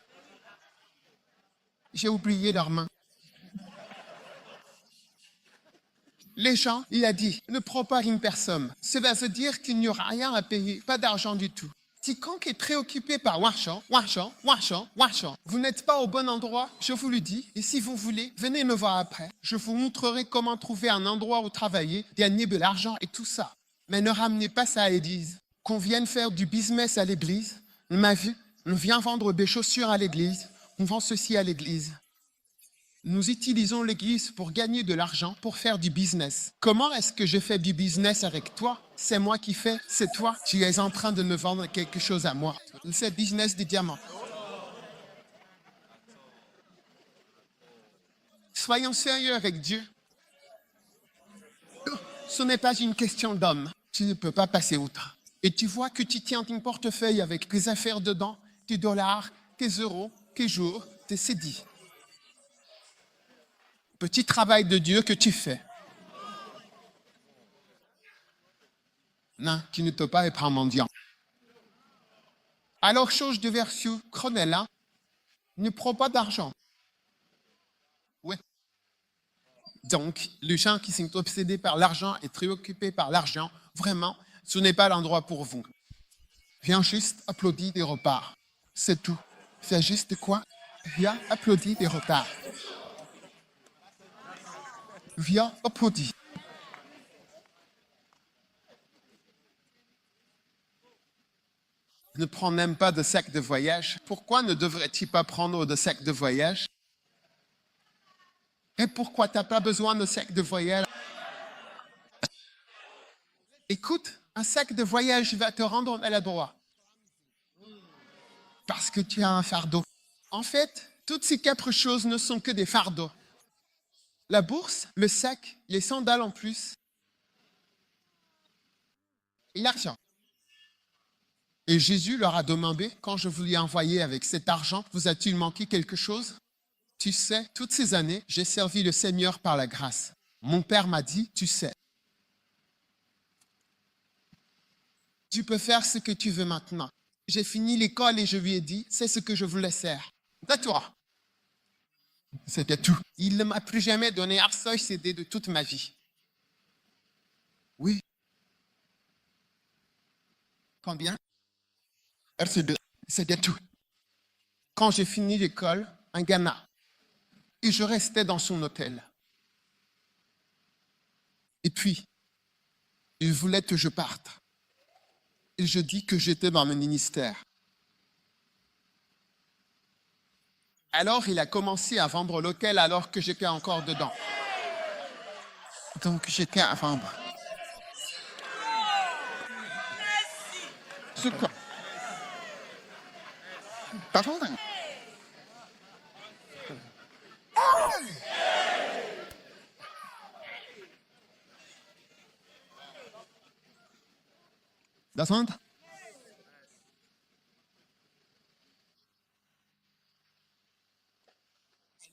J'ai oublié leurs mains. Les gens, il a dit, ne prends pas une personne. Cela veut dire qu'il n'y aura rien à payer, pas d'argent du tout. Quiconque est préoccupé par l'argent, vous n'êtes pas au bon endroit, je vous le dis. Et si vous voulez, venez me voir après. Je vous montrerai comment trouver un endroit où travailler, gagner de l'argent et tout ça. Mais ne ramenez pas ça à l'église. Qu'on vienne faire du business à l'église, on m'a vu, on vient vendre des chaussures à l'église, on vend ceci à l'église. Nous utilisons l'église pour gagner de l'argent, pour faire du business. Comment est-ce que je fais du business avec toi? C'est moi qui fais, c'est toi. Tu es en train de me vendre quelque chose à moi. C'est business des diamants. Soyons sérieux avec Dieu. Ce n'est pas une question d'homme. Tu ne peux pas passer outre. Et tu vois que tu tiens ton portefeuille avec tes affaires dedans, tes dollars, tes euros, tes jours, tes cédis. Petit travail de Dieu que tu fais. Non, tu ne peux pas être un mendiant. Alors, change de version, Cronella, ne prends pas d'argent. Oui. Donc, les gens qui sont obsédés par l'argent et préoccupés par l'argent, vraiment, ce n'est pas l'endroit pour vous. Viens juste applaudir des repars. C'est tout. Fais juste quoi? Viens applaudir des repars. Viens applaudir. Ne prends même pas de sac de voyage. Pourquoi ne devrais-tu pas prendre de sac de voyage? Et pourquoi tu n'as pas besoin de sac de voyage? Écoute, un sac de voyage va te rendre maladroit. Parce que tu as un fardeau. En fait, toutes ces 4 choses ne sont que des fardeaux. La bourse, le sac, les sandales en plus, et l'argent. Et Jésus leur a demandé, quand je vous l'ai envoyé avec cet argent, vous a-t-il manqué quelque chose? Tu sais, toutes ces années, j'ai servi le Seigneur par la grâce. Mon père m'a dit, tu sais. Tu peux faire ce que tu veux maintenant. J'ai fini l'école et je lui ai dit, c'est ce que je voulais faire. Tais-toi. C'était tout. Il ne m'a plus jamais donné un seul CD de toute ma vie. Oui. Combien? RC2. C'était tout. Quand j'ai fini l'école, en Ghana, et je restais dans son hôtel. Et puis, Il voulait que je parte. Et je dis que j'étais dans le ministère. Alors, il a commencé à vendre l'hôtel alors que j'étais encore dedans. Donc, j'étais à vendre. C'est quoi? Pardon? Descendre?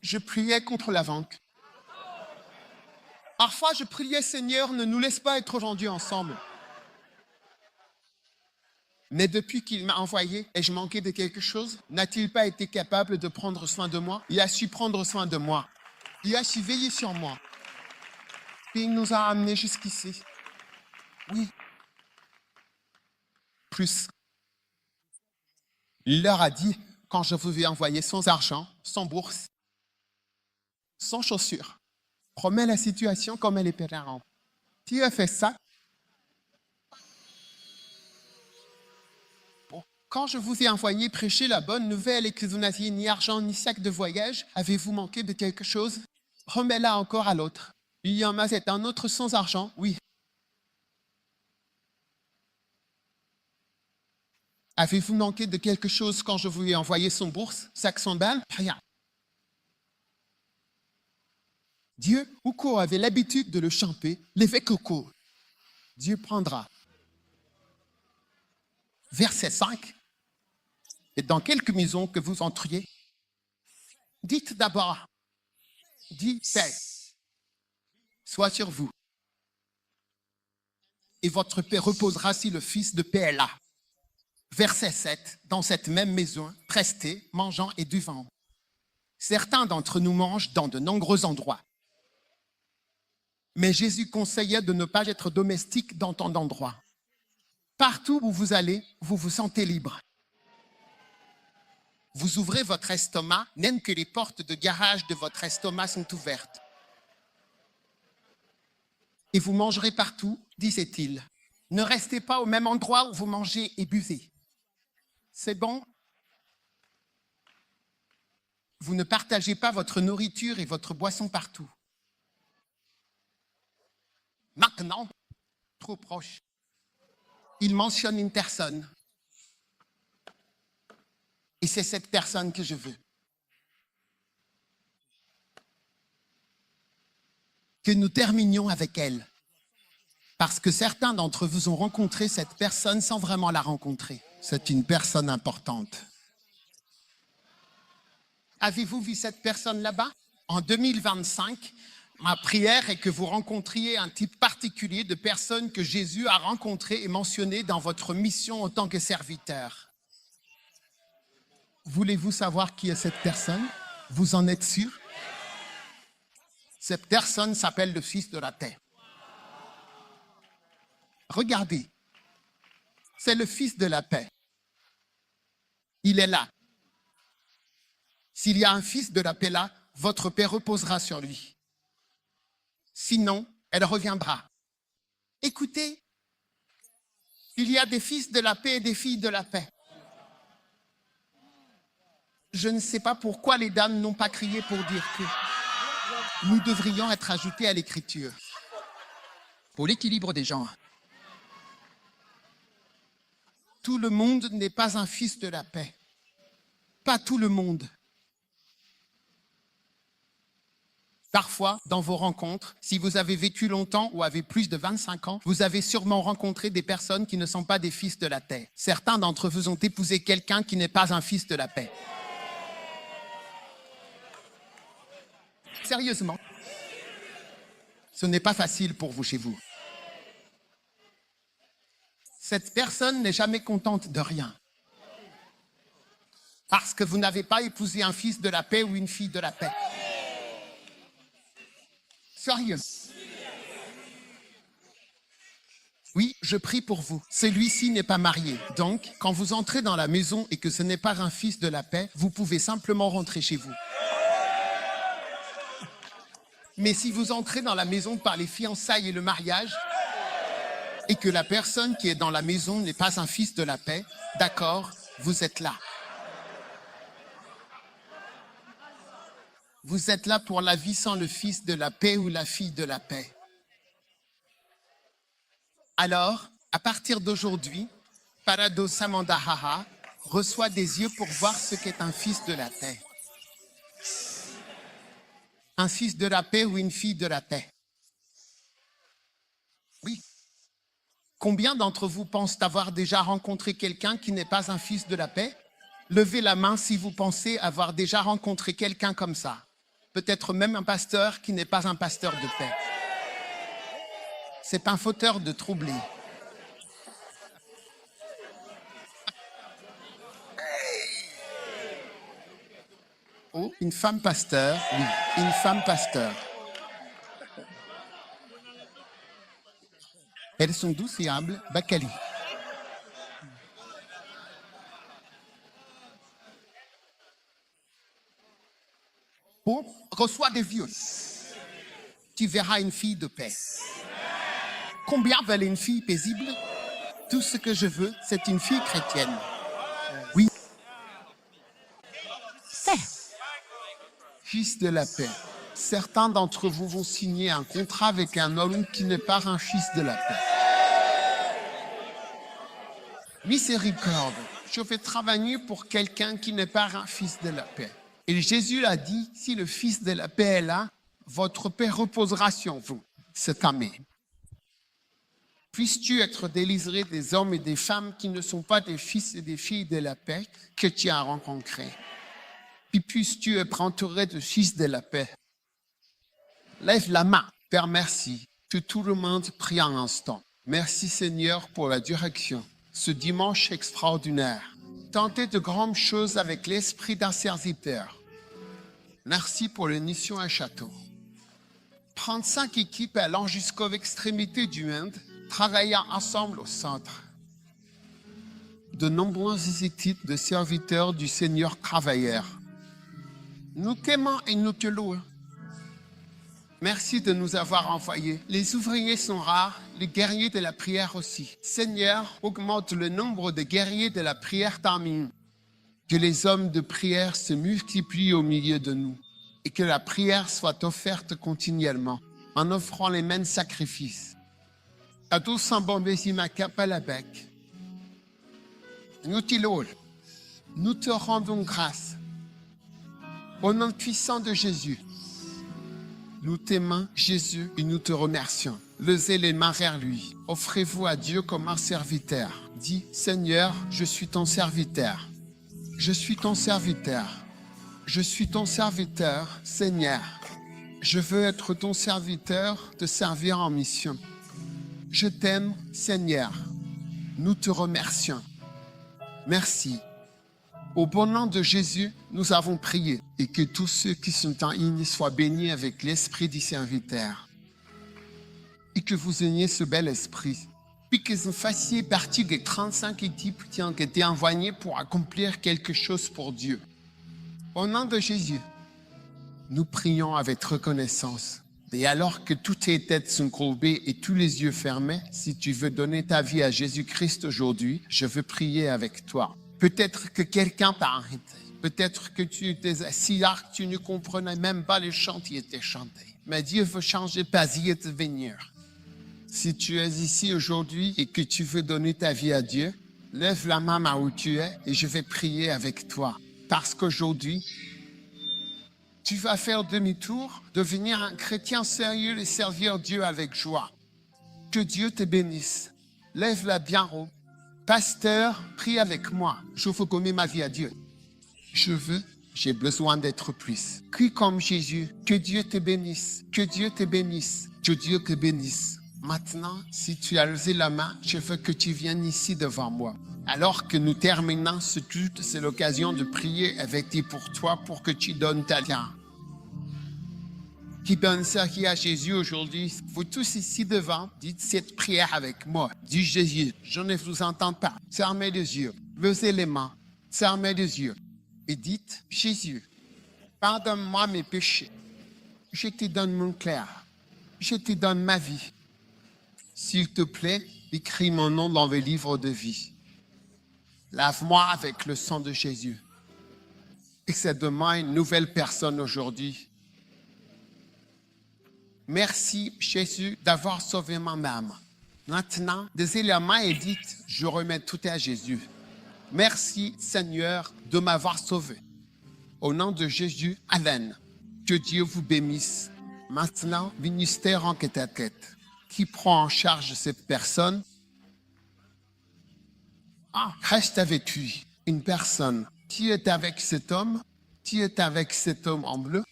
Je priais contre la vente. Parfois, je priais, Seigneur, ne nous laisse pas être aujourd'hui ensemble. Mais depuis qu'il m'a envoyé et je manquais de quelque chose, n'a-t-il pas été capable de prendre soin de moi? Il a su prendre soin de moi. Il a su veiller sur moi. Et il nous a amenés jusqu'ici. Oui. Plus. Il leur a dit, quand je vous ai envoyé sans argent, sans bourse, sans chaussures, remets la situation comme elle est permanente. Tu as fait ça. Quand je vous ai envoyé prêcher la bonne nouvelle et que vous n'aviez ni argent ni sac de voyage, avez-vous manqué de quelque chose? Remets-la encore à l'autre. Il y en a c'est un autre sans argent, oui. Avez-vous manqué de quelque chose quand je vous ai envoyé son bourse, 500 balles? Rien. Dieu, Uko avait l'habitude de le chanter, l'évêque Uko. Dieu prendra. Verset 5. Et dans quelque maison que vous entriez, dites d'abord, dis paix, soit sur vous. Et votre paix reposera si le fils de paix est là. Verset 7. Dans cette même maison, restés, mangeant et buvant. Certains d'entre nous mangent dans de nombreux endroits. Mais Jésus conseillait de ne pas être domestique dans tant d'endroits. Partout où vous allez, vous vous sentez libre. Vous ouvrez votre estomac, même que les portes de garage de votre estomac sont ouvertes. Et vous mangerez partout, disait-il. Ne restez pas au même endroit où vous mangez et buvez. C'est bon? Vous ne partagez pas votre nourriture et votre boisson partout. Maintenant, trop proche, il mentionne une personne. Et c'est cette personne que je veux. Que nous terminions avec elle. Parce que certains d'entre vous ont rencontré cette personne sans vraiment la rencontrer. C'est une personne importante. Avez-vous vu cette personne là-bas? En 2025, ma prière est que vous rencontriez un type particulier de personnes que Jésus a rencontrées et mentionnées dans votre mission en tant que serviteur. Voulez-vous savoir qui est cette personne? Vous en êtes sûr? Cette personne s'appelle le Fils de la paix. Regardez, c'est le Fils de la paix. Il est là. S'il y a un Fils de la paix là, votre paix reposera sur lui. Sinon, elle reviendra. Écoutez, il y a des fils de la paix et des filles de la paix. Je ne sais pas pourquoi les dames n'ont pas crié pour dire que nous devrions être ajoutés à l'écriture. Pour l'équilibre des genres. Tout le monde n'est pas un fils de la paix. Pas tout le monde. Parfois, dans vos rencontres, si vous avez vécu longtemps ou avez plus de 25 ans, vous avez sûrement rencontré des personnes qui ne sont pas des fils de la paix. Certains d'entre vous ont épousé quelqu'un qui n'est pas un fils de la paix. Sérieusement, ce n'est pas facile pour vous chez vous. Cette personne n'est jamais contente de rien. Parce que vous n'avez pas épousé un fils de la paix ou une fille de la paix. Sérieux. Oui, je prie pour vous. Celui-ci n'est pas marié. Donc, quand vous entrez dans la maison et que ce n'est pas un fils de la paix, vous pouvez simplement rentrer chez vous. Mais si vous entrez dans la maison par les fiançailles et le mariage, et que la personne qui est dans la maison n'est pas un fils de la paix, d'accord, vous êtes là. Vous êtes là pour la vie sans le fils de la paix ou la fille de la paix. Alors, à partir d'aujourd'hui, Parado Samandahaha reçoit des yeux pour voir ce qu'est un fils de la paix. Un fils de la paix ou une fille de la paix. Oui. Combien d'entre vous pensent avoir déjà rencontré quelqu'un qui n'est pas un fils de la paix? Levez la main si vous pensez avoir déjà rencontré quelqu'un comme ça. Peut-être même un pasteur qui n'est pas un pasteur de paix. C'est un fauteur de troubles. Oh, une femme pasteur, oui, une femme pasteur. Elles sont douces et humbles, Bakali. Oh, reçois des vieux. Tu verras une fille de paix. Combien valait une fille paisible? Tout ce que je veux, c'est une fille chrétienne. Oui. Fils de la paix. Certains d'entre vous vont signer un contrat avec un homme qui n'est pas un fils de la paix. Miséricorde, je vais travailler pour quelqu'un qui n'est pas un fils de la paix. Et Jésus a dit, si le fils de la paix est là, votre paix reposera sur vous. C'est amen. Puisses-tu être délivré des hommes et des femmes qui ne sont pas des fils et des filles de la paix que tu as rencontrés. Puis puisses-tu être entouré de fils de la paix. Lève la main. Père, merci. Que tout le monde prie un instant. Merci Seigneur pour la direction. Ce dimanche extraordinaire. Tenter de grandes choses avec l'esprit d'un serviteur. Merci pour l'émission à château. 35 équipes allant jusqu'aux extrémités du monde, travaillant ensemble au centre. De nombreuses équipes de serviteurs du Seigneur travailleurs. Nous t'aimons et nous te louons. Merci de nous avoir envoyés. Les ouvriers sont rares, les guerriers de la prière aussi. Seigneur, augmente le nombre de guerriers de la prière parmi nous. Que les hommes de prière se multiplient au milieu de nous et que la prière soit offerte continuellement en offrant les mêmes sacrifices. À tous en bombésima kapalabek. Nous te louons. Nous te rendons grâce. Au nom puissant de Jésus. Nous t'aimons, Jésus, et nous te remercions. Levez les mains vers lui. Offrez-vous à Dieu comme un serviteur. Dis, Seigneur, je suis ton serviteur. Je suis ton serviteur. Je suis ton serviteur, Seigneur. Je veux être ton serviteur, te servir en mission. Je t'aime, Seigneur. Nous te remercions. Merci. Au bon nom de Jésus, nous avons prié et que tous ceux qui sont en ligne soient bénis avec l'esprit du serviteur. Et que vous ayez ce bel esprit. Puis que vous fassiez partie des 35 équipes qui ont été envoyées pour accomplir quelque chose pour Dieu. Au nom de Jésus, nous prions avec reconnaissance. Et alors que toutes les têtes sont courbées et tous les yeux fermés, si tu veux donner ta vie à Jésus-Christ aujourd'hui, je veux prier avec toi. Peut-être que quelqu'un t'a arrêté. Peut-être que tu étais assis là, que tu ne comprenais même pas les chants qui étaient chantés. Mais Dieu veut changer ta vie et te venir. Si tu es ici aujourd'hui et que tu veux donner ta vie à Dieu, lève la main là où tu es et je vais prier avec toi. Parce qu'aujourd'hui, tu vas faire demi-tour, devenir un chrétien sérieux et servir Dieu avec joie. Que Dieu te bénisse. Lève-la bien haut. Pasteur, prie avec moi. Je veux donner ma vie à Dieu. J'ai besoin d'être plus. Crie comme Jésus. Que Dieu te bénisse. Que Dieu te bénisse. Que Dieu te bénisse. Maintenant, si tu as levé la main, je veux que tu viennes ici devant moi. Alors que nous terminons ce culte, c'est l'occasion de prier avec et pour toi pour que tu donnes ta vie. Qui donne sa vie à Jésus aujourd'hui, vous tous ici devant, dites cette prière avec moi. Dis Jésus, je ne vous entends pas. Fermez les yeux, levez les mains, fermez les yeux. Et dites, Jésus, pardonne-moi mes péchés. Je te donne mon cœur. Je te donne ma vie. S'il te plaît, Écris mon nom dans le livre de vie. Lave-moi avec le sang de Jésus. Et c'est demain une nouvelle personne aujourd'hui. Merci, Jésus, d'avoir sauvé ma âme. Maintenant, désormais la main est dite, je remets tout à Jésus. Merci, Seigneur, de m'avoir sauvé. Au nom de Jésus, Amen. Que Dieu vous bénisse. Maintenant, ministère en tête à tête. Qui prend en charge cette personne? Reste avec lui. Une personne. Qui est avec cet homme? Qui est avec cet homme en bleu?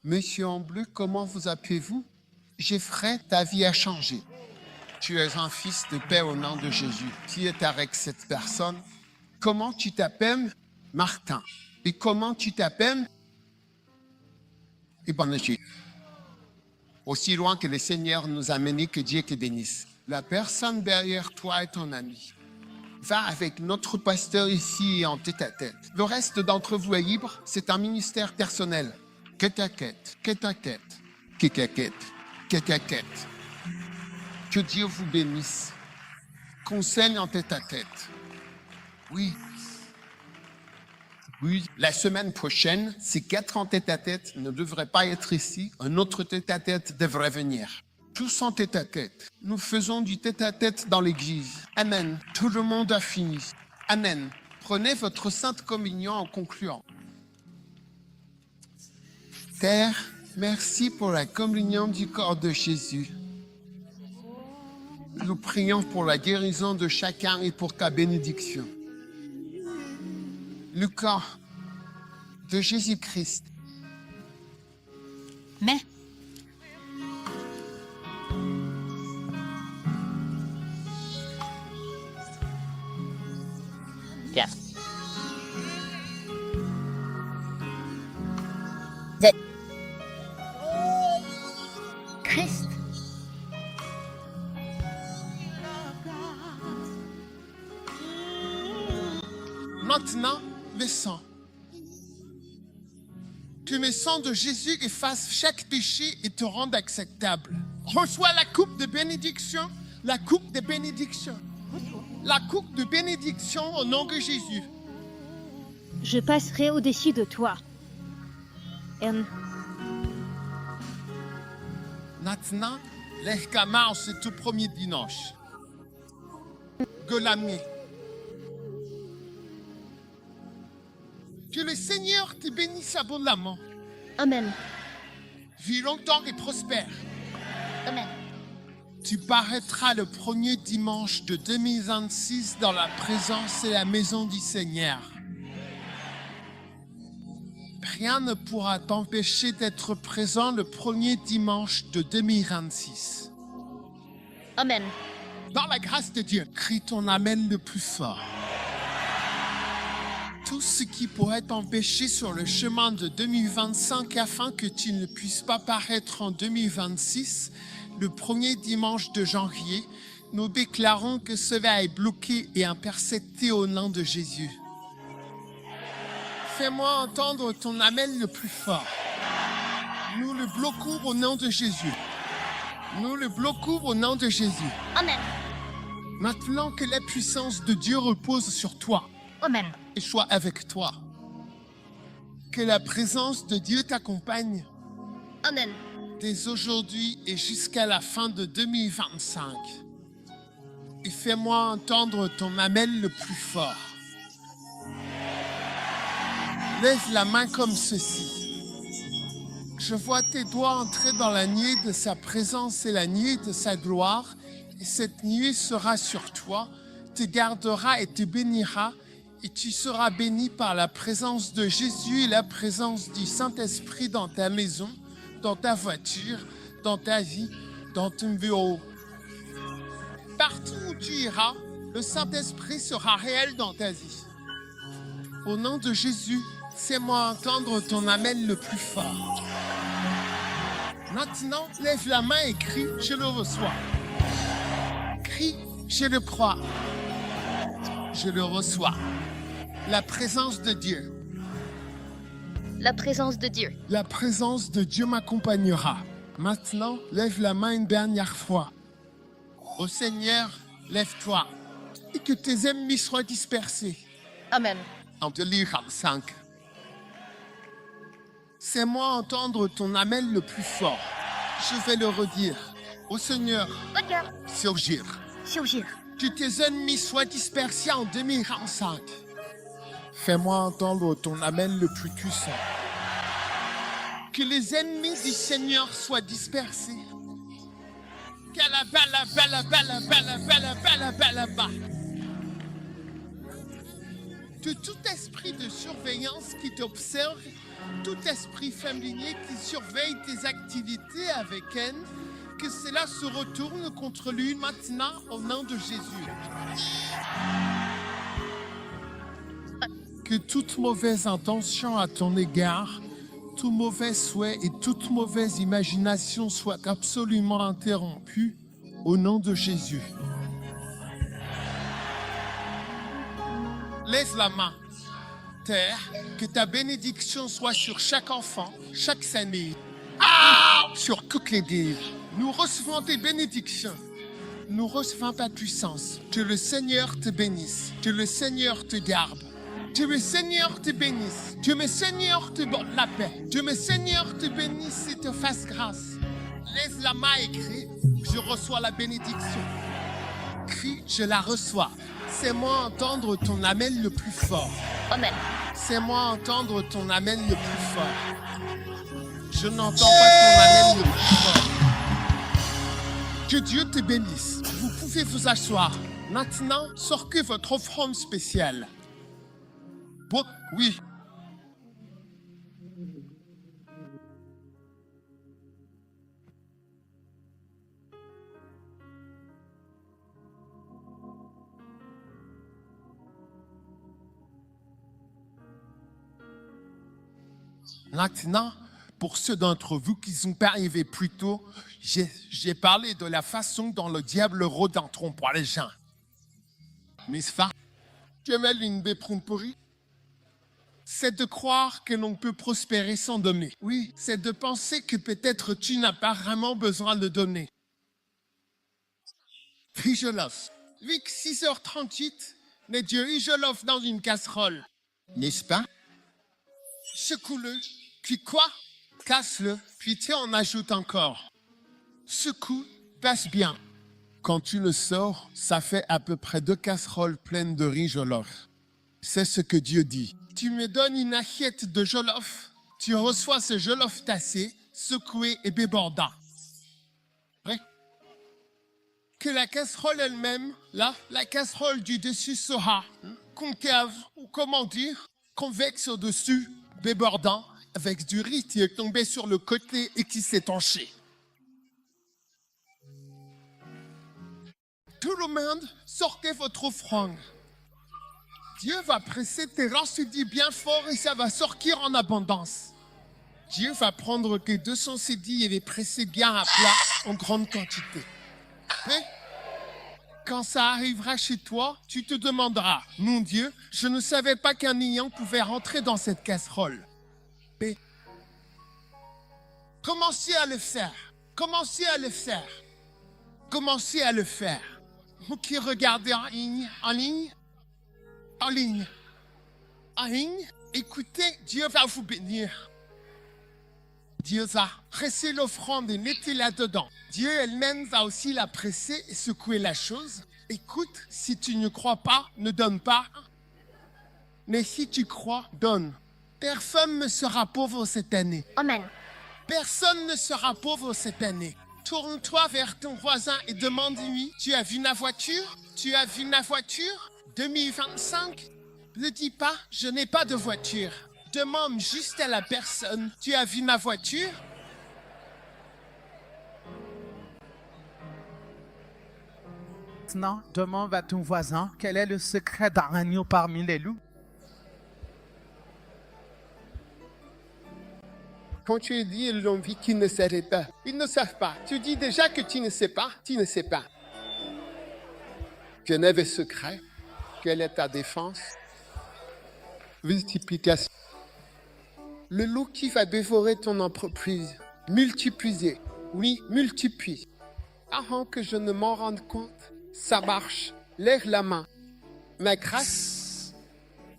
Monsieur en bleu, comment vous appelez-vous? Geoffrey, ta vie a changé. Tu es un fils de paix au nom de Jésus. Qui est avec cette personne? Comment tu t'appelles? Martin. Et comment tu t'appelles? Ibanchi. Aussi loin que le Seigneur nous a menés, que Dieu te bénisse. La personne derrière toi est ton ami. Va avec notre pasteur ici en tête à tête. Le reste d'entre vous est libre, c'est un ministère personnel. Tête à tête, tête à tête, tête à tête, tête à tête. Que Dieu vous bénisse. Conseil en tête à tête. Oui. Oui, la semaine prochaine, ces 4 en tête à tête ne devraient pas être ici. Un autre tête à tête devrait venir. Tous en tête à tête. Nous faisons du tête à tête dans l'église. Amen. Tout le monde a fini. Amen. Prenez votre sainte communion en concluant. Terre, merci pour la communion du corps de Jésus. Nous prions pour la guérison de chacun et pour ta bénédiction. Le corps de Jésus-Christ. Mais Bien. Christ. Maintenant, le sang. Que le sang de Jésus efface chaque péché et te rende acceptable. Reçois la coupe de bénédiction, la coupe de bénédiction. La coupe de bénédiction au nom de Jésus. Je passerai au-dessus de toi. Maintenant, lève ta main en ce tout premier dimanche. Golamé. Que le Seigneur te bénisse abondamment. Amen. Vis longtemps et prospère. Amen. Tu paraîtras le premier dimanche de 2026 dans la présence et la maison du Seigneur. Rien ne pourra t'empêcher d'être présent le premier dimanche de 2026. Amen. Par la grâce de Dieu, crie ton Amen le plus fort. Tout ce qui pourrait t'empêcher sur le chemin de 2025 afin que tu ne puisses pas paraître en 2026, le premier dimanche de janvier, nous déclarons que cela est bloqué et intercepté au nom de Jésus. Fais-moi entendre ton Amen le plus fort. Nous le bloquons au nom de Jésus. Nous le bloquons au nom de Jésus. Amen. Maintenant que la puissance de Dieu repose sur toi Amen. et soit avec toi. Que la présence de Dieu t'accompagne Amen. dès aujourd'hui et jusqu'à la fin de 2025. Et fais-moi entendre ton Amen le plus fort. Lève la main comme ceci. Je vois tes doigts entrer dans la nuée de sa présence et la nuée de sa gloire. Et cette nuée sera sur toi, te gardera et te bénira. Et tu seras béni par la présence de Jésus et la présence du Saint-Esprit dans ta maison, dans ta voiture, dans ta vie, dans ton bureau. Partout où tu iras, le Saint-Esprit sera réel dans ta vie. Au nom de Jésus, fais-moi entendre ton Amen le plus fort. Maintenant, lève la main et crie, je le reçois. Crie, je le crois. Je le reçois. La présence de Dieu. La présence de Dieu. La présence de Dieu m'accompagnera. Maintenant, lève la main une dernière fois. Ô Seigneur, Lève-toi et que tes ennemis soient dispersés. Amen. En 5. C'est moi entendre ton amen le plus fort. Je vais le redire. Ô Seigneur, Regarde. surgir. Surgir. Que tes ennemis soient dispersés en 2045. Fais-moi entendre ton amen le plus puissant. Que les ennemis du Seigneur soient dispersés. De tout esprit de surveillance qui t'observe, tout esprit familier qui surveille tes activités avec haine, que cela se retourne contre lui maintenant au nom de Jésus. Que toute mauvaise intention à ton égard, tout mauvais souhait et toute mauvaise imagination soient absolument interrompus au nom de Jésus. Laisse la main. Terre, que ta bénédiction soit sur chaque enfant, chaque famille, sur toutes les vies. Nous recevons tes bénédictions. Nous recevons ta puissance. Que le Seigneur te bénisse. Que le Seigneur te garde. Que le Seigneur te bénisse. Que le Seigneur te donne la paix. Que le Seigneur te bénisse et te fasse grâce. Laisse la main et crie. Je reçois la bénédiction. Crie, je la reçois. C'est moi entendre ton amen le plus fort. Amen. C'est moi entendre ton amen le plus fort. Je n'entends pas ton amen le plus fort. Que Dieu te bénisse. Vous pouvez vous asseoir. Maintenant, sortez votre offrande spéciale. Bon, oui. Maintenant, pour ceux d'entre vous qui sont pas arrivés plus tôt, j'ai parlé de la façon dont le diable rôde en trompant les gens. Miss Fa, tu aimes une pourrie? C'est de croire que l'on peut prospérer sans donner. Oui, c'est de penser que peut-être tu n'as pas vraiment besoin de donner. Puis je l'offre. Vu que 6h38, les dieux, je l'offre dans une casserole. N'est-ce pas? Secoue-le, puis quoi? Casse-le, puis tu en ajoutes encore. Secoue, passe bien. Quand tu le sors, ça fait à peu près 2 casseroles pleines de riz jollof. C'est ce que Dieu dit. Tu me donnes une assiette de jollof, tu reçois ce jollof tassé, secoué et débordant. Vrai? Que la casserole elle-même, là, la casserole du dessus sera concave, ou comment dire, convexe au-dessus, débordant, avec du riz qui est tombé sur le côté et qui s'est tanché. Tout le monde, sortez votre offrande. Dieu va presser tes rançudis bien fort et ça va sortir en abondance. Dieu va prendre tes 200 cédilles et les presser bien à plat en grande quantité. Mais quand ça arrivera chez toi, tu te demanderas, mon Dieu, je ne savais pas qu'un lion pouvait rentrer dans cette casserole. Mais commencez à le faire. Commencez à le faire. Commencez à le faire. Vous qui regardez en ligne, écoutez, Dieu va vous bénir. Dieu va presser l'offrande et mettez-la dedans. Dieu elle-même va aussi la presser et secouer la chose. Écoute, si tu ne crois pas, ne donne pas. Mais si tu crois, donne. Personne ne sera pauvre cette année. Amen. Personne ne sera pauvre cette année. Tourne-toi vers ton voisin et demande-lui, tu as vu ma voiture? Tu as vu ma voiture? 2025? Ne dis pas, je n'ai pas de voiture. Demande juste à la personne, tu as vu ma voiture? Maintenant, demande à ton voisin quel est le secret d'un agneau parmi les loups. Quand tu dis ils l'ont vu qu'ils ne savaient pas, ils ne savent pas. Tu dis déjà que tu ne sais pas, tu ne sais pas. Genève secret, quelle est ta défense? Multiplication. Le loup qui va dévorer ton entreprise, multiplier. Oui, multiplie. Avant que je ne m'en rende compte, Ça marche. Lève la main. La grâce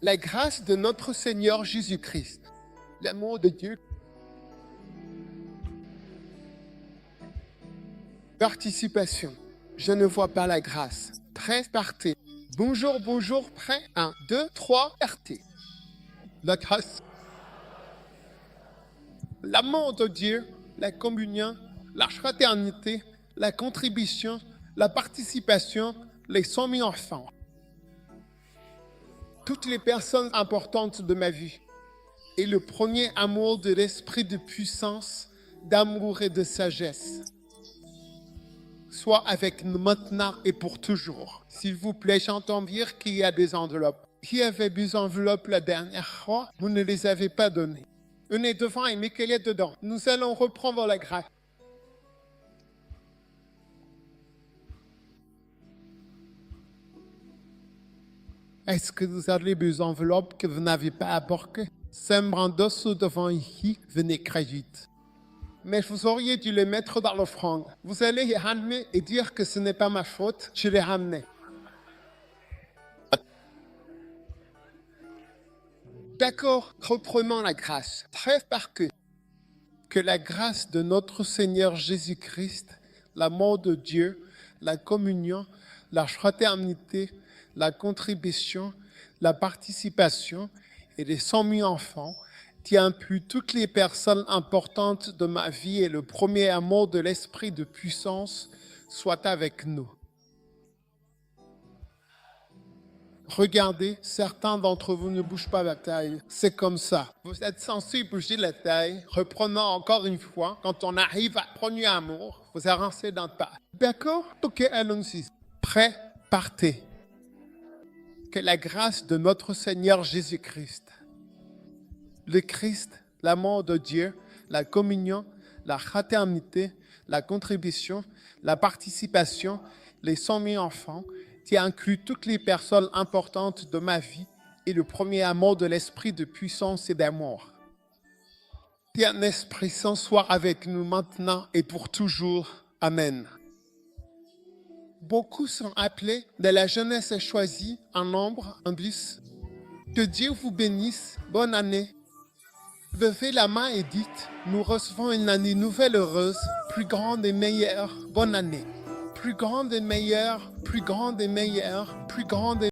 de notre Seigneur Jésus-Christ, l'amour de Dieu, participation. Je ne vois pas la grâce. Prêt, partez. Bonjour, bonjour, prêt. 1, 2, 3, partez. La grâce. L'amour de Dieu, la communion, la fraternité, la contribution, la participation, les 100 000 enfants. Toutes les personnes importantes de ma vie. Et le premier amour de l'esprit de puissance, d'amour et de sagesse. Soit avec nous maintenant et pour toujours. S'il vous plaît, j'entends dire qu'il y a des enveloppes. Qui avait des enveloppes la dernière fois? Vous ne les avez pas données. Venez devant et mettez-les dedans. Nous allons reprendre la grâce. Est-ce que vous avez des enveloppes que vous n'avez pas apportées? Sembrandos devant ici, venez très vite. Mais vous auriez dû les mettre dans l'offrande. Vous allez les ramener et dire que ce n'est pas ma faute, je les ramenais. D'accord, reprenons la grâce. Très par que la grâce de notre Seigneur Jésus-Christ, l'amour de Dieu, la communion, la fraternité, la contribution, la participation et les 100 000 enfants qui incluent toutes les personnes importantes de ma vie et le premier amour de l'esprit de puissance soit avec nous. Regardez, certains d'entre vous ne bougent pas la taille. C'est comme ça. Vous êtes censés bouger la taille. Reprenons encore une fois. Quand on arrive à premier amour, vous avancez d'un pas. D'accord? Ok, allons-y. Prêt? Partez. Que la grâce de notre Seigneur Jésus-Christ, le Christ, l'amour de Dieu, la communion, la fraternité, la contribution, la participation, les 100 000 enfants, qui inclut toutes les personnes importantes de ma vie et le premier amour de l'esprit de puissance et d'amour. Qu'un Esprit Saint soit avec nous maintenant et pour toujours. Amen. Beaucoup sont appelés, de la jeunesse est choisie, en nombre, en bus. Que Dieu vous bénisse. Bonne année. Levez la main et dites, nous recevons une année nouvelle heureuse, plus grande et meilleure. Bonne année. Plus grande et meilleure, plus grande et meilleure, plus grande et